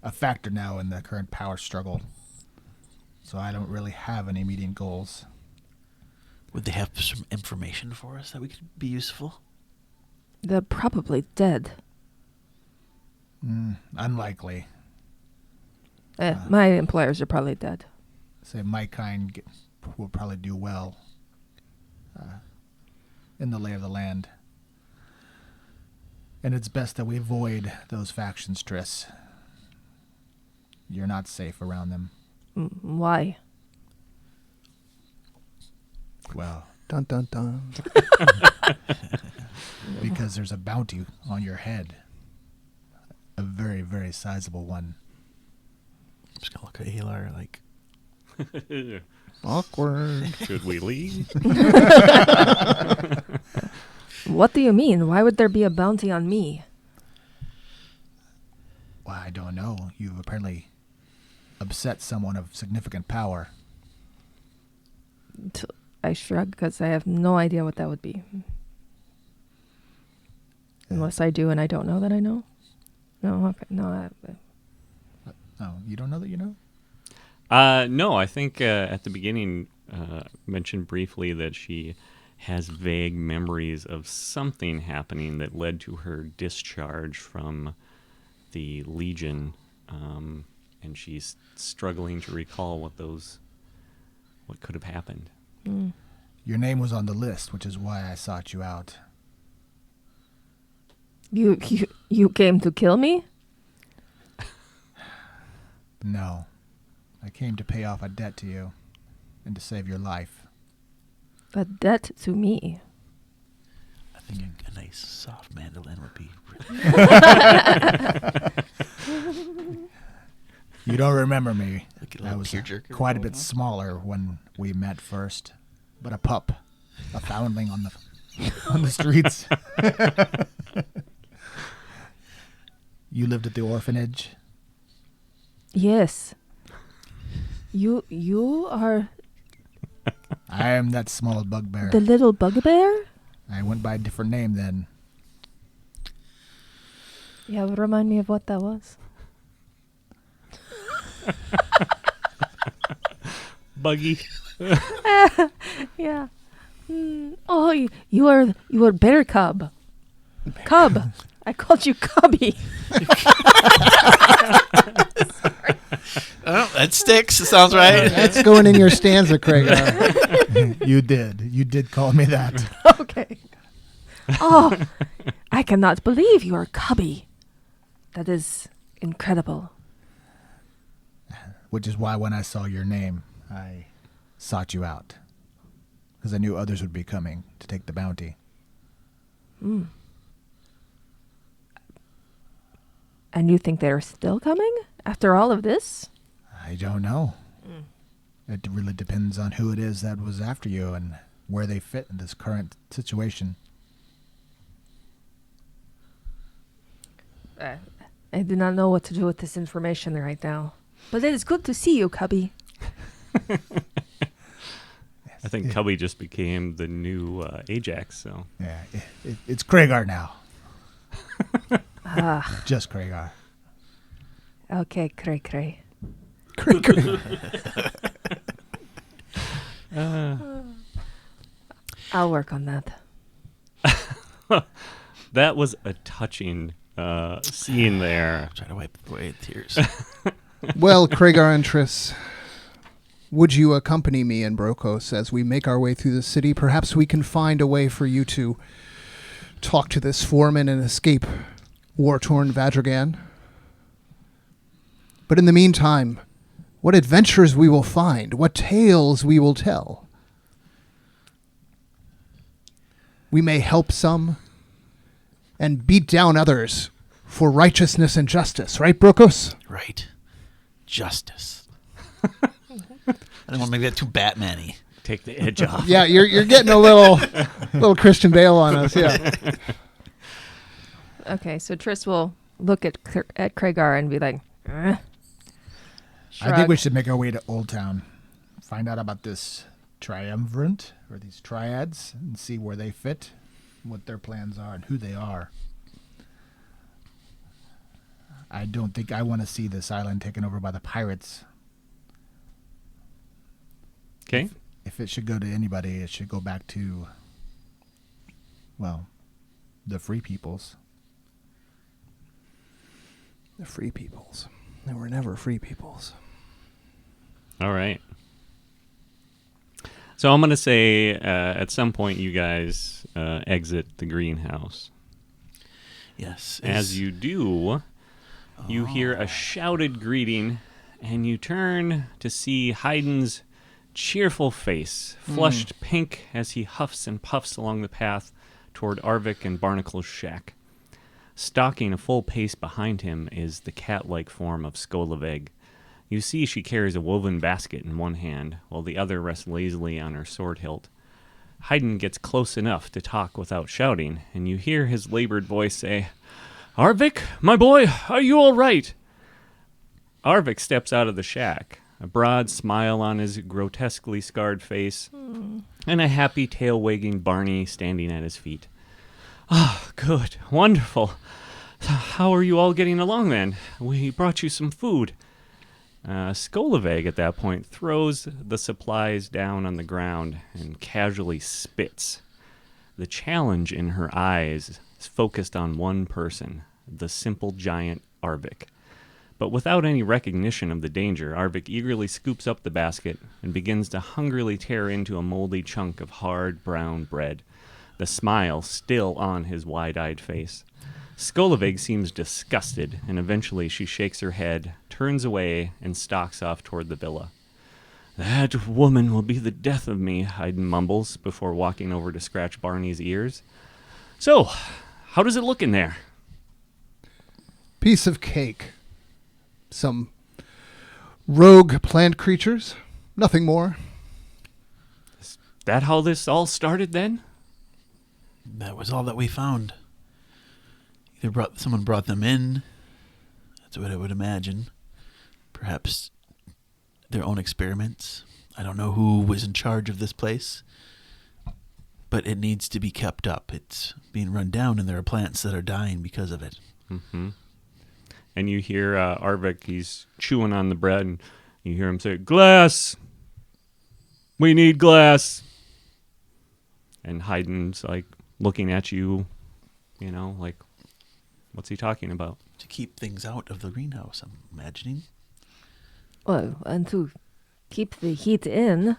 a factor now in the current power struggle. So I don't really have any immediate goals. Would they have some information for us that we could be useful? They're probably dead. Unlikely. My employers are probably dead. Say my kind will probably do well in the lay of the land. And it's best that we avoid those factions, Triss. You're not safe around them. Why? Well, Dun dun dun. because there's a bounty on your head. A very, very sizable one. I'm just gonna look at Alar like, Awkward. Should we leave? What do you mean? Why would there be a bounty on me? Well, I don't know. You've apparently upset someone of significant power. I shrug because I have no idea what that would be. Unless I do and I don't know that I know. No, okay. No, Oh, you don't know that you know? No, I think at the beginning mentioned briefly that she has vague memories of something happening that led to her discharge from the Legion, and she's struggling to recall what could have happened. Your name was on the list, which is why I sought you out. You came to kill me? No. I came to pay off a debt to you and to save your life. A debt to me. I think a nice soft mandolin would be You don't remember me. like a I little was tearjerker quite a going bit on. smaller when we met first, but a pup, a foundling on the streets. You lived at the orphanage. Yes. You are I am that small bugbear. the little bugbear? I went by a different name then. Yeah, remind me of what that was. Buggy. Yeah. Oh, you are Bear Cub. Cub. I called you Cubby. Oh, that sticks. It sounds right. That's going in your stanza, Kragar. You did call me that. Okay. Oh, I cannot believe you are Cubby. That is incredible. Which is why when I saw your name, I sought you out. Because I knew others would be coming to take the bounty. And you think they're still coming after all of this? I don't know. It really depends on who it is that was after you and where they fit in this current situation. I do not know what to do with this information right now. But it is good to see you, Cubby. I think Cubby just became the new Ajax. So Yeah, it's Kragar now. Ah, Just Kragar. okay, cray cray. I'll work on that. that was a touching scene there. Try to wipe away the tears. Well, Kragar and Triss, would you accompany me and Brokos as we make our way through the city? Perhaps we can find a way for you to talk to this foreman and escape war-torn Vadragan. But in the meantime, what adventures we will find, what tales we will tell. We may help some and beat down others for righteousness and justice, right, Brokos? Right. Justice. I don't want to make that too Batman-y. Take the edge off. Yeah, you're getting a little Christian Bale on us, yeah. Okay, so Triss will look at Kragar and be like, I think we should make our way to Old Town. Find out about this triumvirate or these triads and see where they fit, what their plans are, and who they are. I don't think I want to see this island taken over by the pirates. Okay. If it should go to anybody, it should go back to, well, the free peoples. The free peoples. They were never free peoples. All right. So I'm going to say at some point you guys exit the greenhouse. Yes. As you do, you hear a shouted greeting, and you turn to see Haydn's cheerful face, flushed pink as he huffs and puffs along the path toward Arvik and Barnacle's shack. Stalking a full pace behind him is the cat-like form of Skolaveg. You see she carries a woven basket in one hand, while the other rests lazily on her sword hilt. Haydn gets close enough to talk without shouting, and you hear his labored voice say, "Arvik, my boy, are you all right?" Arvik steps out of the shack, a broad smile on his grotesquely scarred face, and a happy tail-wagging Barney standing at his feet. "Ah, good, wonderful. How are you all getting along then? We brought you some food." Skolaveg at that point throws the supplies down on the ground and casually spits. The challenge in her eyes is focused on one person, the simple giant Arvik. But without any recognition of the danger, Arvik eagerly scoops up the basket and begins to hungrily tear into a moldy chunk of hard brown bread, the smile still on his wide-eyed face. Skolaveg seems disgusted, and eventually she shakes her head, turns away, and stalks off toward the villa. "That woman will be the death of me," Haydn mumbles before walking over to scratch Barney's ears. "So, how does it look in there?" Piece of cake. Some rogue plant creatures. Nothing more. That how this all started then? That was all that we found. Someone brought them in. That's what I would imagine. Perhaps their own experiments. I don't know who was in charge of this place, but it needs to be kept up. It's being run down, and there are plants that are dying because of it. Mm-hmm. And you hear Arvik, he's chewing on the bread, and you hear him say, "Glass! We need glass!" And Haydn's like looking at you, like, what's he talking about? To keep things out of the greenhouse, I'm imagining. Well, and to keep the heat in.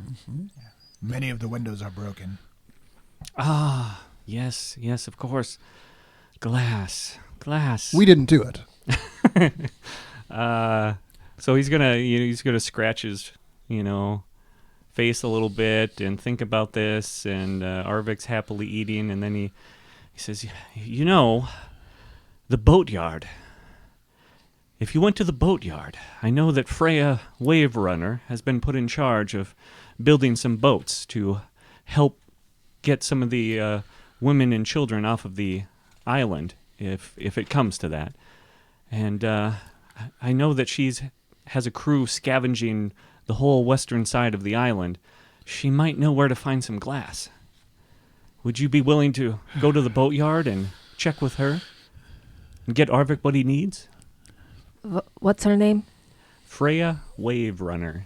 Many of the windows are broken. Ah, yes, of course. Glass. We didn't do it. So he's gonna scratch his, face a little bit and think about this. And Arvik's happily eating, and then he says, the boatyard. If you went to the boatyard, I know that Freya Wave Runner has been put in charge of building some boats to help get some of the women and children off of the island, if it comes to that. And I know that has a crew scavenging the whole western side of the island. She might know where to find some glass. Would you be willing to go to the boatyard and check with her and get Arvik what he needs? What's her name? Freya Wave Runner.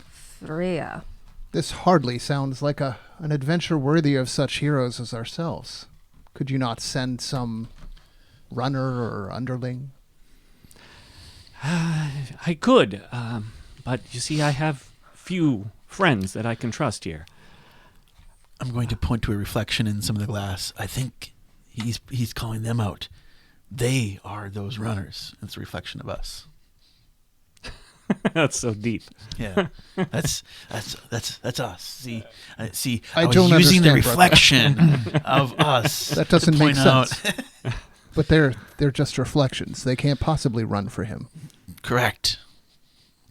Freya. This hardly sounds like an adventure worthy of such heroes as ourselves. Could you not send some runner or underling? I could, but you see, I have few friends that I can trust here. I'm going to point to a reflection in some of the glass. I think he's calling them out. They are those runners. It's a reflection of us. That's so deep. Yeah, that's us. See, I I was don't using the understand, brother. reflection of us. That doesn't to make point out. sense. But they're just reflections. They can't possibly run for him. Correct.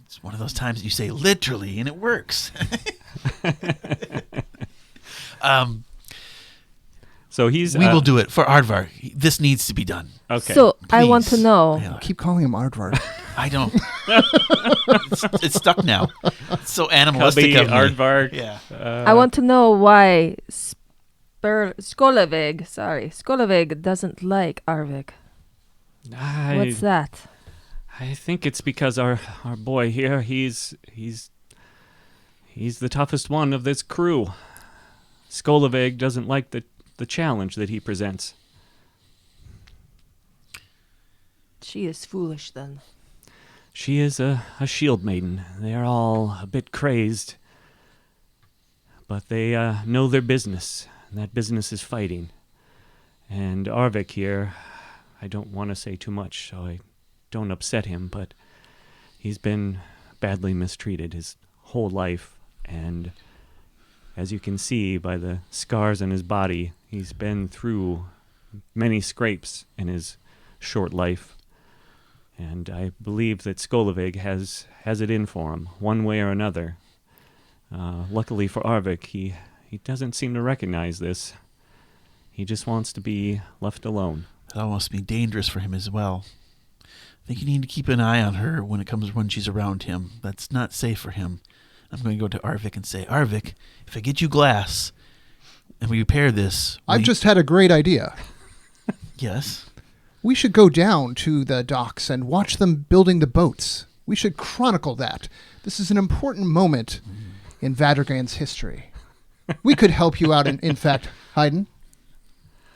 It's one of those times you say literally, and it works. So he's. We will do it for Aardvar. This needs to be done. Okay. So I want to Please. know. Yeah. Keep calling him Aardvark. I don't. it's stuck now. It's so animalistic Cubby, of me. Aardvark. Yeah. I want to know why Skolavig doesn't like Arvik. What's that? I think it's because our boy here, he's the toughest one of this crew. Skolavig doesn't like the challenge that he presents. She is foolish then. She is a shield maiden. They are all a bit crazed, but they know their business, and that business is fighting. And Arvik here, I don't want to say too much, so I don't upset him, but he's been badly mistreated his whole life, and as you can see by the scars on his body, he's been through many scrapes in his short life. And I believe that Skolavig has it in for him, one way or another. Luckily for Arvik, he doesn't seem to recognize this. He just wants to be left alone. That almost be dangerous for him as well. I think you need to keep an eye on her when she's around him. That's not safe for him. I'm going to go to Arvik and say, Arvik, if I get you glass and we repair this... I've just had a great idea. Yes? We should go down to the docks and watch them building the boats. We should chronicle that. This is an important moment in Vadragan's history. We could help you out, in fact, Haydn.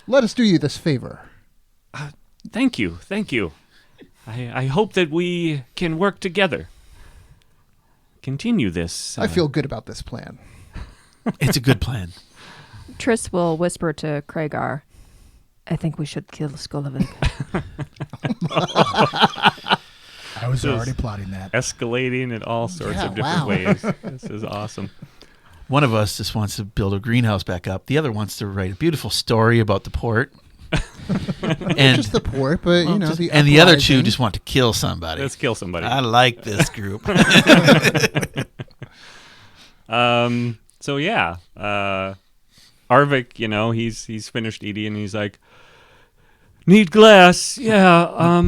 Let us do you this favor. Thank you. I hope that we can work together. Continue this. I feel good about this plan. It's a good plan. Triss will whisper to Kragar, I think we should kill Skolavig. I was already plotting that. Escalating in all sorts Yeah, of different wow. ways. This is awesome. One of us just wants to build a greenhouse back up. The other wants to write a beautiful story about the port. and Just the port, but, you know, and the other two uprising. just want to kill somebody. Let's kill somebody. I like this group. So yeah, Arvik, he's finished eating and he's like, need glass. Yeah.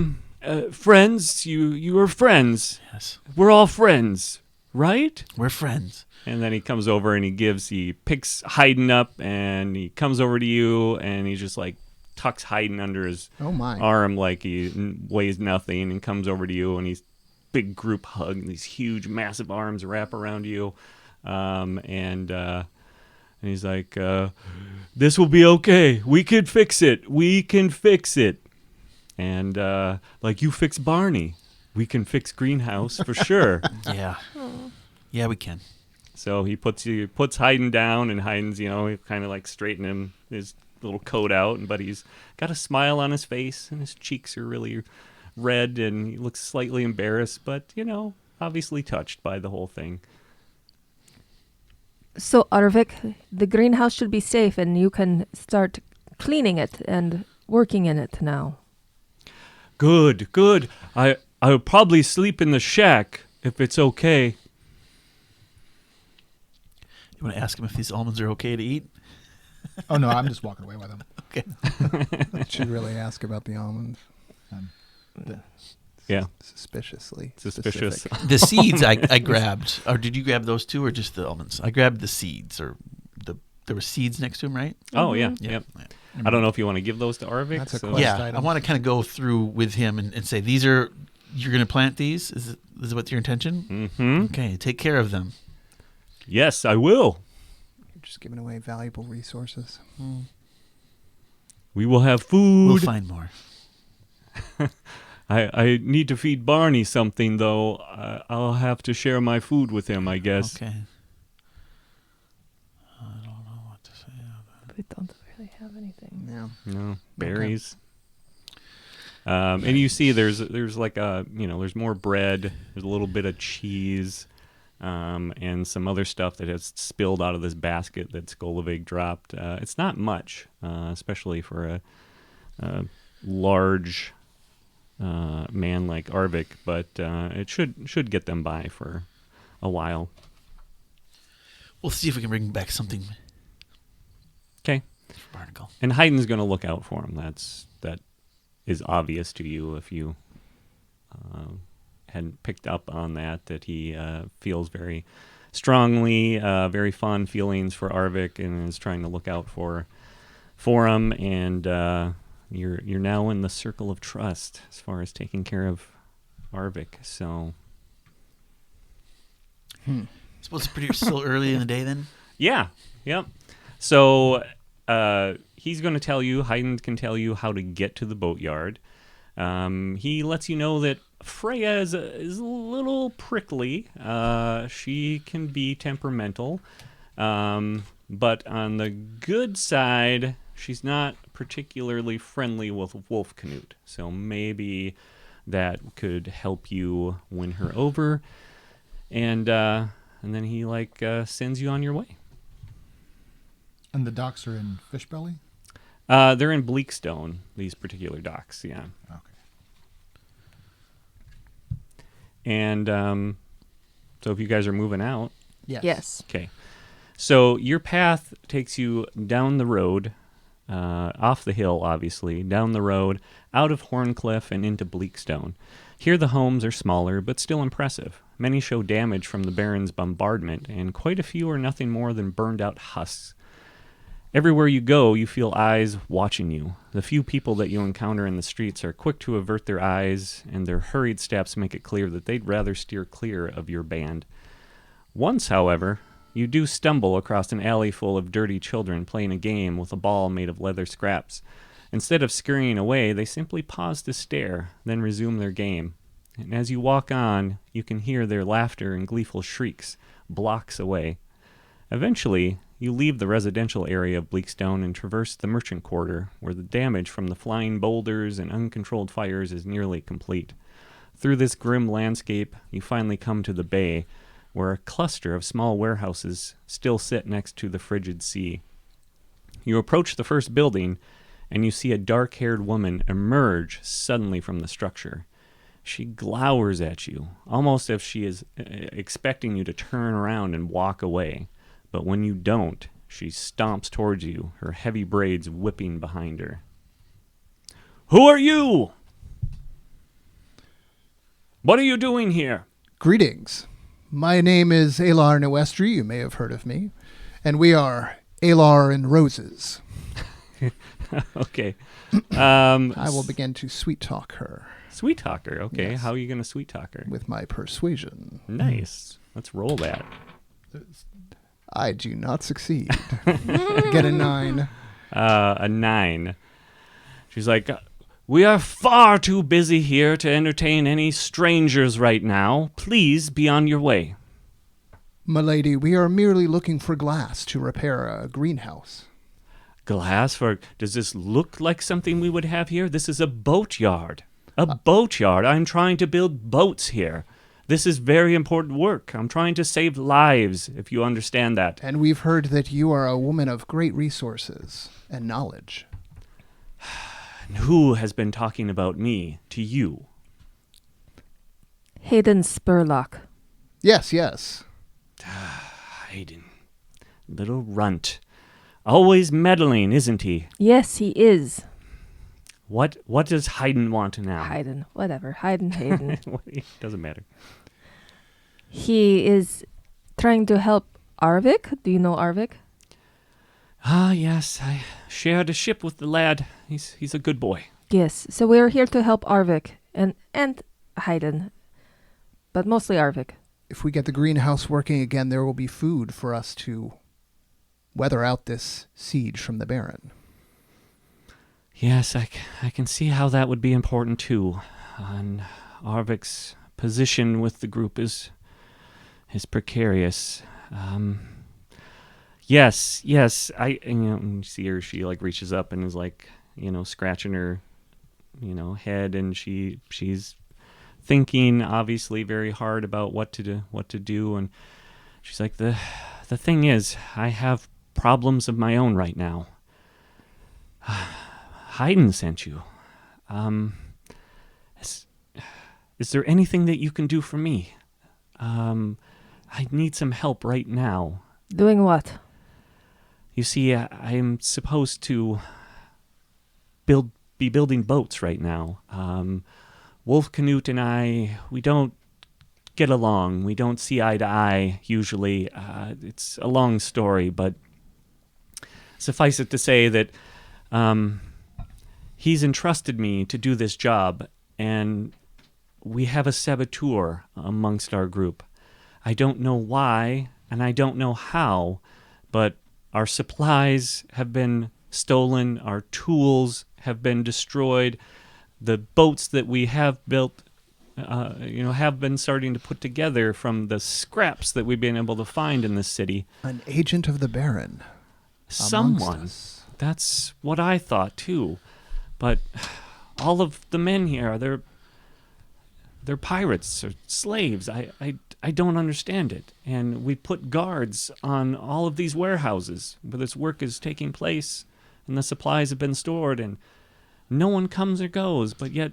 Friends, you are friends. Yes. We're all friends, right? We're friends. And then he comes over and he picks Haydn up and he comes over to you and he just like tucks Haydn under his Oh, my. arm like he weighs nothing and comes over to you and he's big group hug and these huge massive arms wrap around you. And he's like, this will be okay. We can fix it. And like, you fix Barney. we can fix greenhouse for sure. Yeah. Yeah, we can. So he puts Haydn down, and Haydn's, kind of like straightening his little coat out, but he's got a smile on his face, and his cheeks are really red, and he looks slightly embarrassed, but, obviously touched by the whole thing. So, Arvik, the greenhouse should be safe, and you can start cleaning it and working in it now. Good. I'll probably sleep in the shack if it's okay. You want to ask him if these almonds are okay to eat? Oh, no, I'm just walking away with them. Okay. I should really ask about the almonds. Yeah. Suspiciously. Suspicious. specific. The seeds I grabbed. Or did you grab those too, or just the almonds? I grabbed the seeds, there were seeds next to them, right? Oh, yeah. Yeah. Yep. I don't know if you want to give those to Arvik. That's a so- question. Yeah, item. I want to kind of go through with him and say, you're going to plant these? Is it what's your intention? Mm-hmm. Okay, take care of them. Yes, I will. You're just giving away valuable resources. We will have We'll food. find more. I need to feed Barney something, though. I'll have to share my food with him, I guess. Okay. I don't know what to say. We don't really have anything. Yeah. No, berries. And you see there's like there's more bread, there's a little bit of cheese, and some other stuff that has spilled out of this basket that Skolovig dropped. It's not much, especially for a large man like Arvik, but it should get them by for a while. We'll see if we can bring back something. Okay. Barnacle. And Haydn's going to look out for him. That is obvious to you if you hadn't picked up on that he feels very strongly, very fond feelings for Arvik, and is trying to look out for him. And you're now in the circle of trust as far as taking care of Arvik. So Suppose it's still early in the day then? yeah, yep. So he's going to tell you, Haydn can tell you how to get to the boatyard. He lets you know that Freya is a little prickly. She can be temperamental. But on the good side, she's not particularly friendly with Wolfknut. So maybe that could help you win her over. And then he sends you on your way. And the docks are in Fishbelly? They're in Bleakstone, these particular docks, yeah. Okay. And so if you guys are moving out, Yes. okay. So your path takes you down the road, off the hill, obviously, down the road, out of Horncliffe and into Bleakstone. Here the homes are smaller, but still impressive. Many show damage from the Baron's bombardment, and quite a few are nothing more than burned-out husks. Everywhere you go, you feel eyes watching you. The few people that you encounter in the streets are quick to avert their eyes, and their hurried steps make it clear that they'd rather steer clear of your band. Once, however, you do stumble across an alley full of dirty children playing a game with a ball made of leather scraps. Instead of scurrying away, they simply pause to stare, then resume their game. And as you walk on, you can hear their laughter and gleeful shrieks, blocks away. Eventually, you leave the residential area of Bleakstone and traverse the merchant quarter, where the damage from the flying boulders and uncontrolled fires is nearly complete. Through this grim landscape, you finally come to the bay, where a cluster of small warehouses still sit next to the frigid sea. You approach the first building, and you see a dark-haired woman emerge suddenly from the structure. She glowers at you, almost as if she is expecting you to turn around and walk away. But when you don't, she stomps towards you, her heavy braids whipping behind her. "Who are you? What are you doing here?" Greetings. My name is Alar Nowestri. You may have heard of me. And we are Alar and Roses. Okay. I will begin to sweet talk her Sweet talker. Okay. Yes. How are you going to sweet talk her? with my persuasion. Nice. Let's roll that. I do not succeed. Get a 9. A 9. She's like, We are far too busy here to entertain any strangers right now. Please be on your way. Milady, we are merely looking for glass to repair a greenhouse. Glass for... Does this look like something we would have here? This is a boatyard. A boatyard. I'm trying to build boats here. This is very important work. I'm trying to save lives, if you understand that. And we've heard that you are a woman of great resources and knowledge. And who has been talking about me to you? Hayden Spurlock. Yes. Hayden. Little runt. Always meddling, isn't he? Yes, he is. What does Hayden want now? Hayden, whatever. Hayden. Doesn't matter. He is trying to help Arvik. Do you know Arvik? Ah, yes. I shared a ship with the lad. He's a good boy. Yes. So we're here to help Arvik and Hayden, but mostly Arvik. If we get the greenhouse working again, there will be food for us to weather out this siege from the Baron. Yes, I can see how that would be important too. And Arvik's position with the group is precarious. Yes. You see her. She like reaches up and is like, scratching her, head, and she's thinking obviously very hard about what to do, and she's like, the thing is, I have problems of my own right now. Hayden sent you. Is there anything that you can do for me? I need some help right now. Doing what? You see, I'm supposed to be building boats right now. Wolf Canute and I, we don't get along. We don't see eye to eye, usually. It's a long story, but suffice it to say that he's entrusted me to do this job, and we have a saboteur amongst our group. I don't know why, and I don't know how, but our supplies have been stolen, our tools have been destroyed, the boats that we have built, have been starting to put together from the scraps that we've been able to find in this city. An agent of the Baron. Someone. That's what I thought too. But all of the men here, they're pirates or slaves. I don't understand it. And we put guards on all of these warehouses where this work is taking place and the supplies have been stored, and no one comes or goes, but yet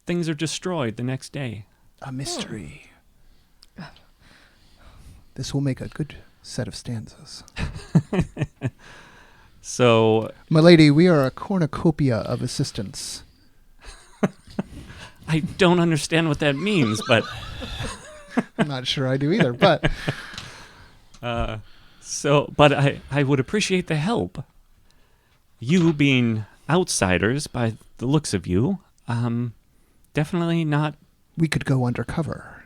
things are destroyed the next day. A mystery. This will make a good set of stanzas. So, Milady, we are a cornucopia of assistants. I don't understand what that means, but I'm not sure I do either, but but I would appreciate the help. You being outsiders by the looks of you, definitely not. We could go undercover.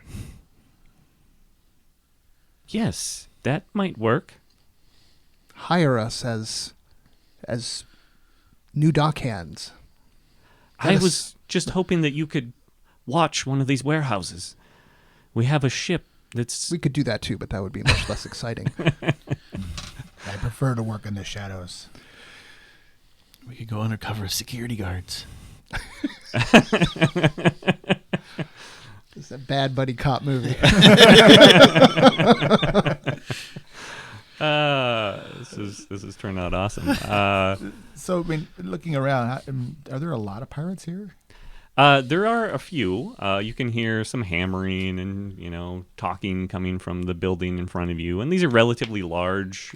Yes, that might work. Hire us as new dockhands. I was just hoping that you could watch one of these warehouses. We have a ship that's... We could do that too, but that would be much less exciting. I prefer to work in the shadows. We could go undercover as security guards. It's a bad buddy cop movie. This has turned out awesome. So, looking around, are there a lot of pirates here? There are a few. You can hear some hammering and, talking coming from the building in front of you. And these are relatively large,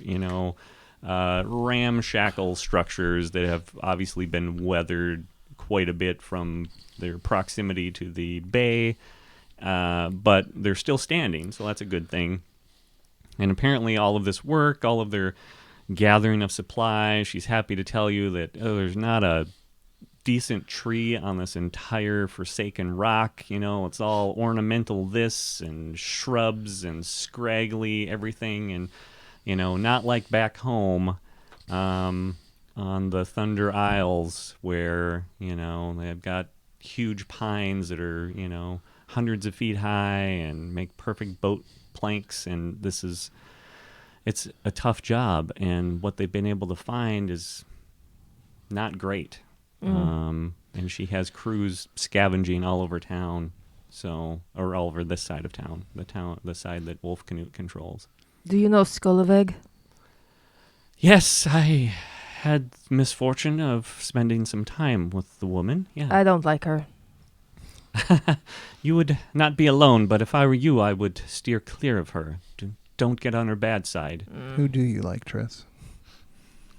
ramshackle structures that have obviously been weathered quite a bit from their proximity to the bay. But they're still standing, so that's a good thing. And apparently all of this work, all of their gathering of supplies, she's happy to tell you that there's not a decent tree on this entire forsaken rock. It's all ornamental this and shrubs and scraggly everything, and not like back home on the Thunder Isles where, they've got huge pines that are, hundreds of feet high and make perfect boat planks. And it's a tough job. And what they've been able to find is not great. And she has crews scavenging all over town. Or all over this side of town, the side that Wolf Canute controls. Do you know Skolaveg? Yes, I had the misfortune of spending some time with the woman. Yeah. I don't like her. You would not be alone, but if I were you, I would steer clear of her. Don't get on her bad side. Who do you like, Triss?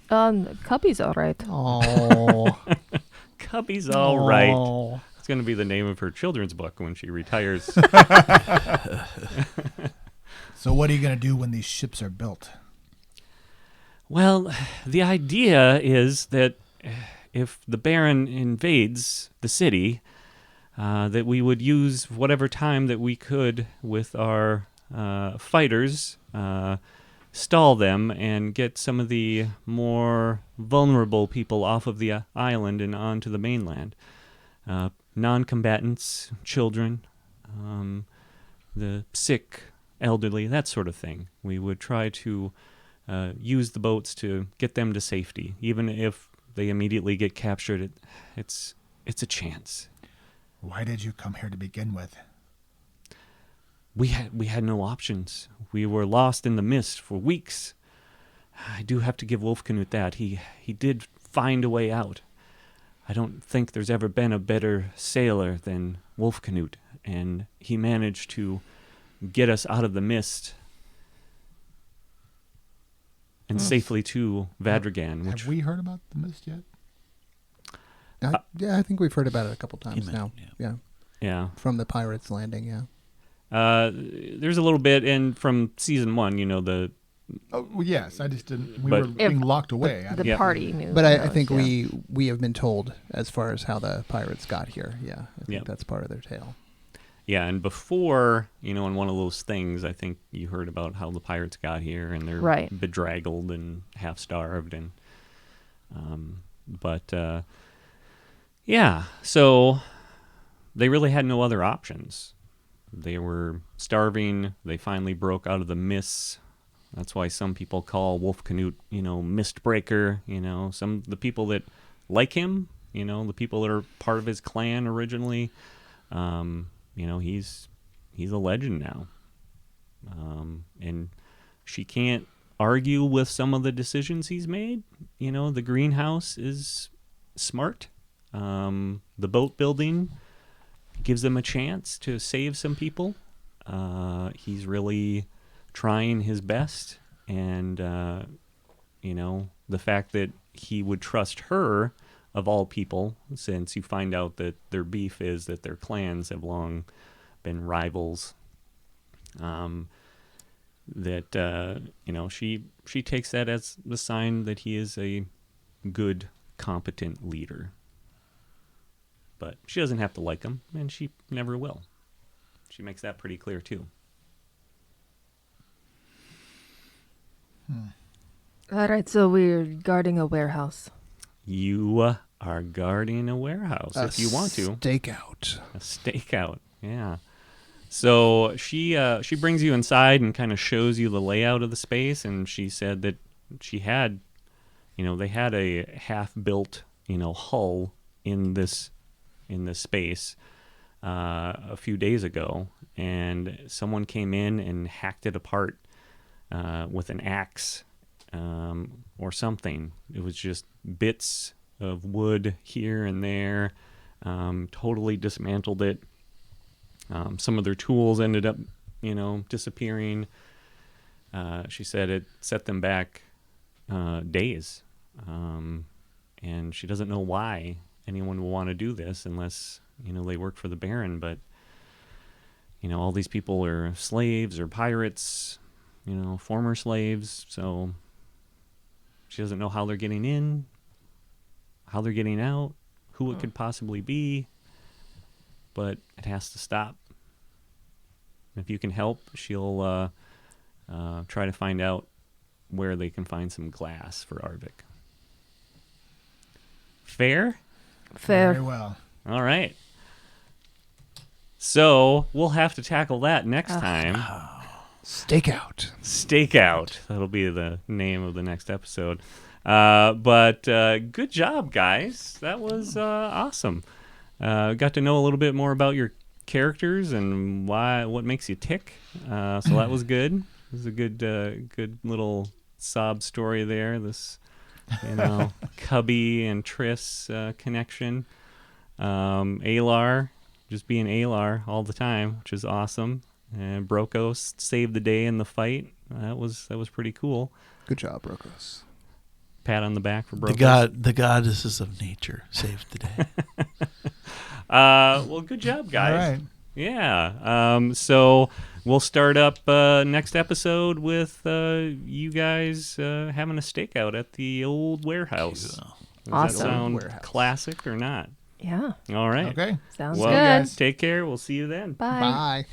Cubby's all right. Oh. Cubby's all right. It's going to be the name of her children's book when she retires. So what are you going to do when these ships are built? Well, the idea is that if the Baron invades the city, that we would use whatever time that we could with our fighters, stall them, and get some of the more vulnerable people off of the island and onto the mainland. Non-combatants, children, the sick, elderly, that sort of thing. We would try to use the boats to get them to safety. Even if they immediately get captured, it's a chance. Why did you come here to begin with? We had no options. We were lost in the mist for weeks. I do have to give Wolf Canute that. He did find a way out. I don't think there's ever been a better sailor than Wolf Canute, and he managed to get us out of the mist and safely to Vadragan. Have we heard about the mist yet? Yeah, I think we've heard about it a couple times now. yeah. Yeah, from the Pirates Landing, yeah. There's a little bit, and from season 1, the... Oh, well, yes. I just didn't... We But- were being locked away. The Yeah. party knew. But I knows, think yeah. we have been told as far as how the pirates got here. Yeah, I think Yep. that's part of their tale. Yeah, and before, in one of those things, I think you heard about how the pirates got here, and they're Right. bedraggled and half-starved, and yeah, so they really had no other options. They were starving. They finally broke out of the mists. That's why some people call Wolf Canute, Mistbreaker. The people that like him, the people that are part of his clan originally. He's a legend now. And she can't argue with some of the decisions he's made. The greenhouse is smart. The boat building gives them a chance to save some people. He's really trying his best. And, the fact that he would trust her, of all people, since you find out that their beef is that their clans have long been rivals, she takes that as the sign that he is a good, competent leader. But she doesn't have to like him, and she never will. She makes that pretty clear, too. All right, so we're guarding a warehouse. You are guarding a warehouse if you want to. Stakeout. A stakeout, yeah. So she brings you inside and kind of shows you the layout of the space, and she said that she had, they had a half-built, hull in this space a few days ago, and someone came in and hacked it apart with an axe or something. It was just bits of wood here and there, totally dismantled it. Some of their tools ended up, disappearing. She said it set them back days, and she doesn't know why anyone will want to do this unless, they work for the Baron. But, all these people are slaves or pirates, former slaves, so she doesn't know how they're getting in, how they're getting out, who it could possibly be, but it has to stop. If you can help, she'll try to find out where they can find some glass for Arvik. Fair? Fair. Very well. All right. So we'll have to tackle that next time. Stakeout. Stakeout. That'll be the name of the next episode. But good job, guys. That was awesome. Got to know a little bit more about your characters and what makes you tick. So that was good. It was a good little sob story there. This, Cubby and Triss connection. Alar, just being Alar all the time, which is awesome. And Brokos saved the day in the fight. That was pretty cool. Good job, Brokos. Pat on the back for Brokos. The goddesses of nature saved the day. Well, good job, guys. All right. Yeah. So we'll start up next episode with you guys having a stakeout at the old warehouse. Does Awesome. that sound Warehouse. classic or not? Yeah. All right. Okay. Sounds Well, good. take care. We'll see you then. Bye. Bye.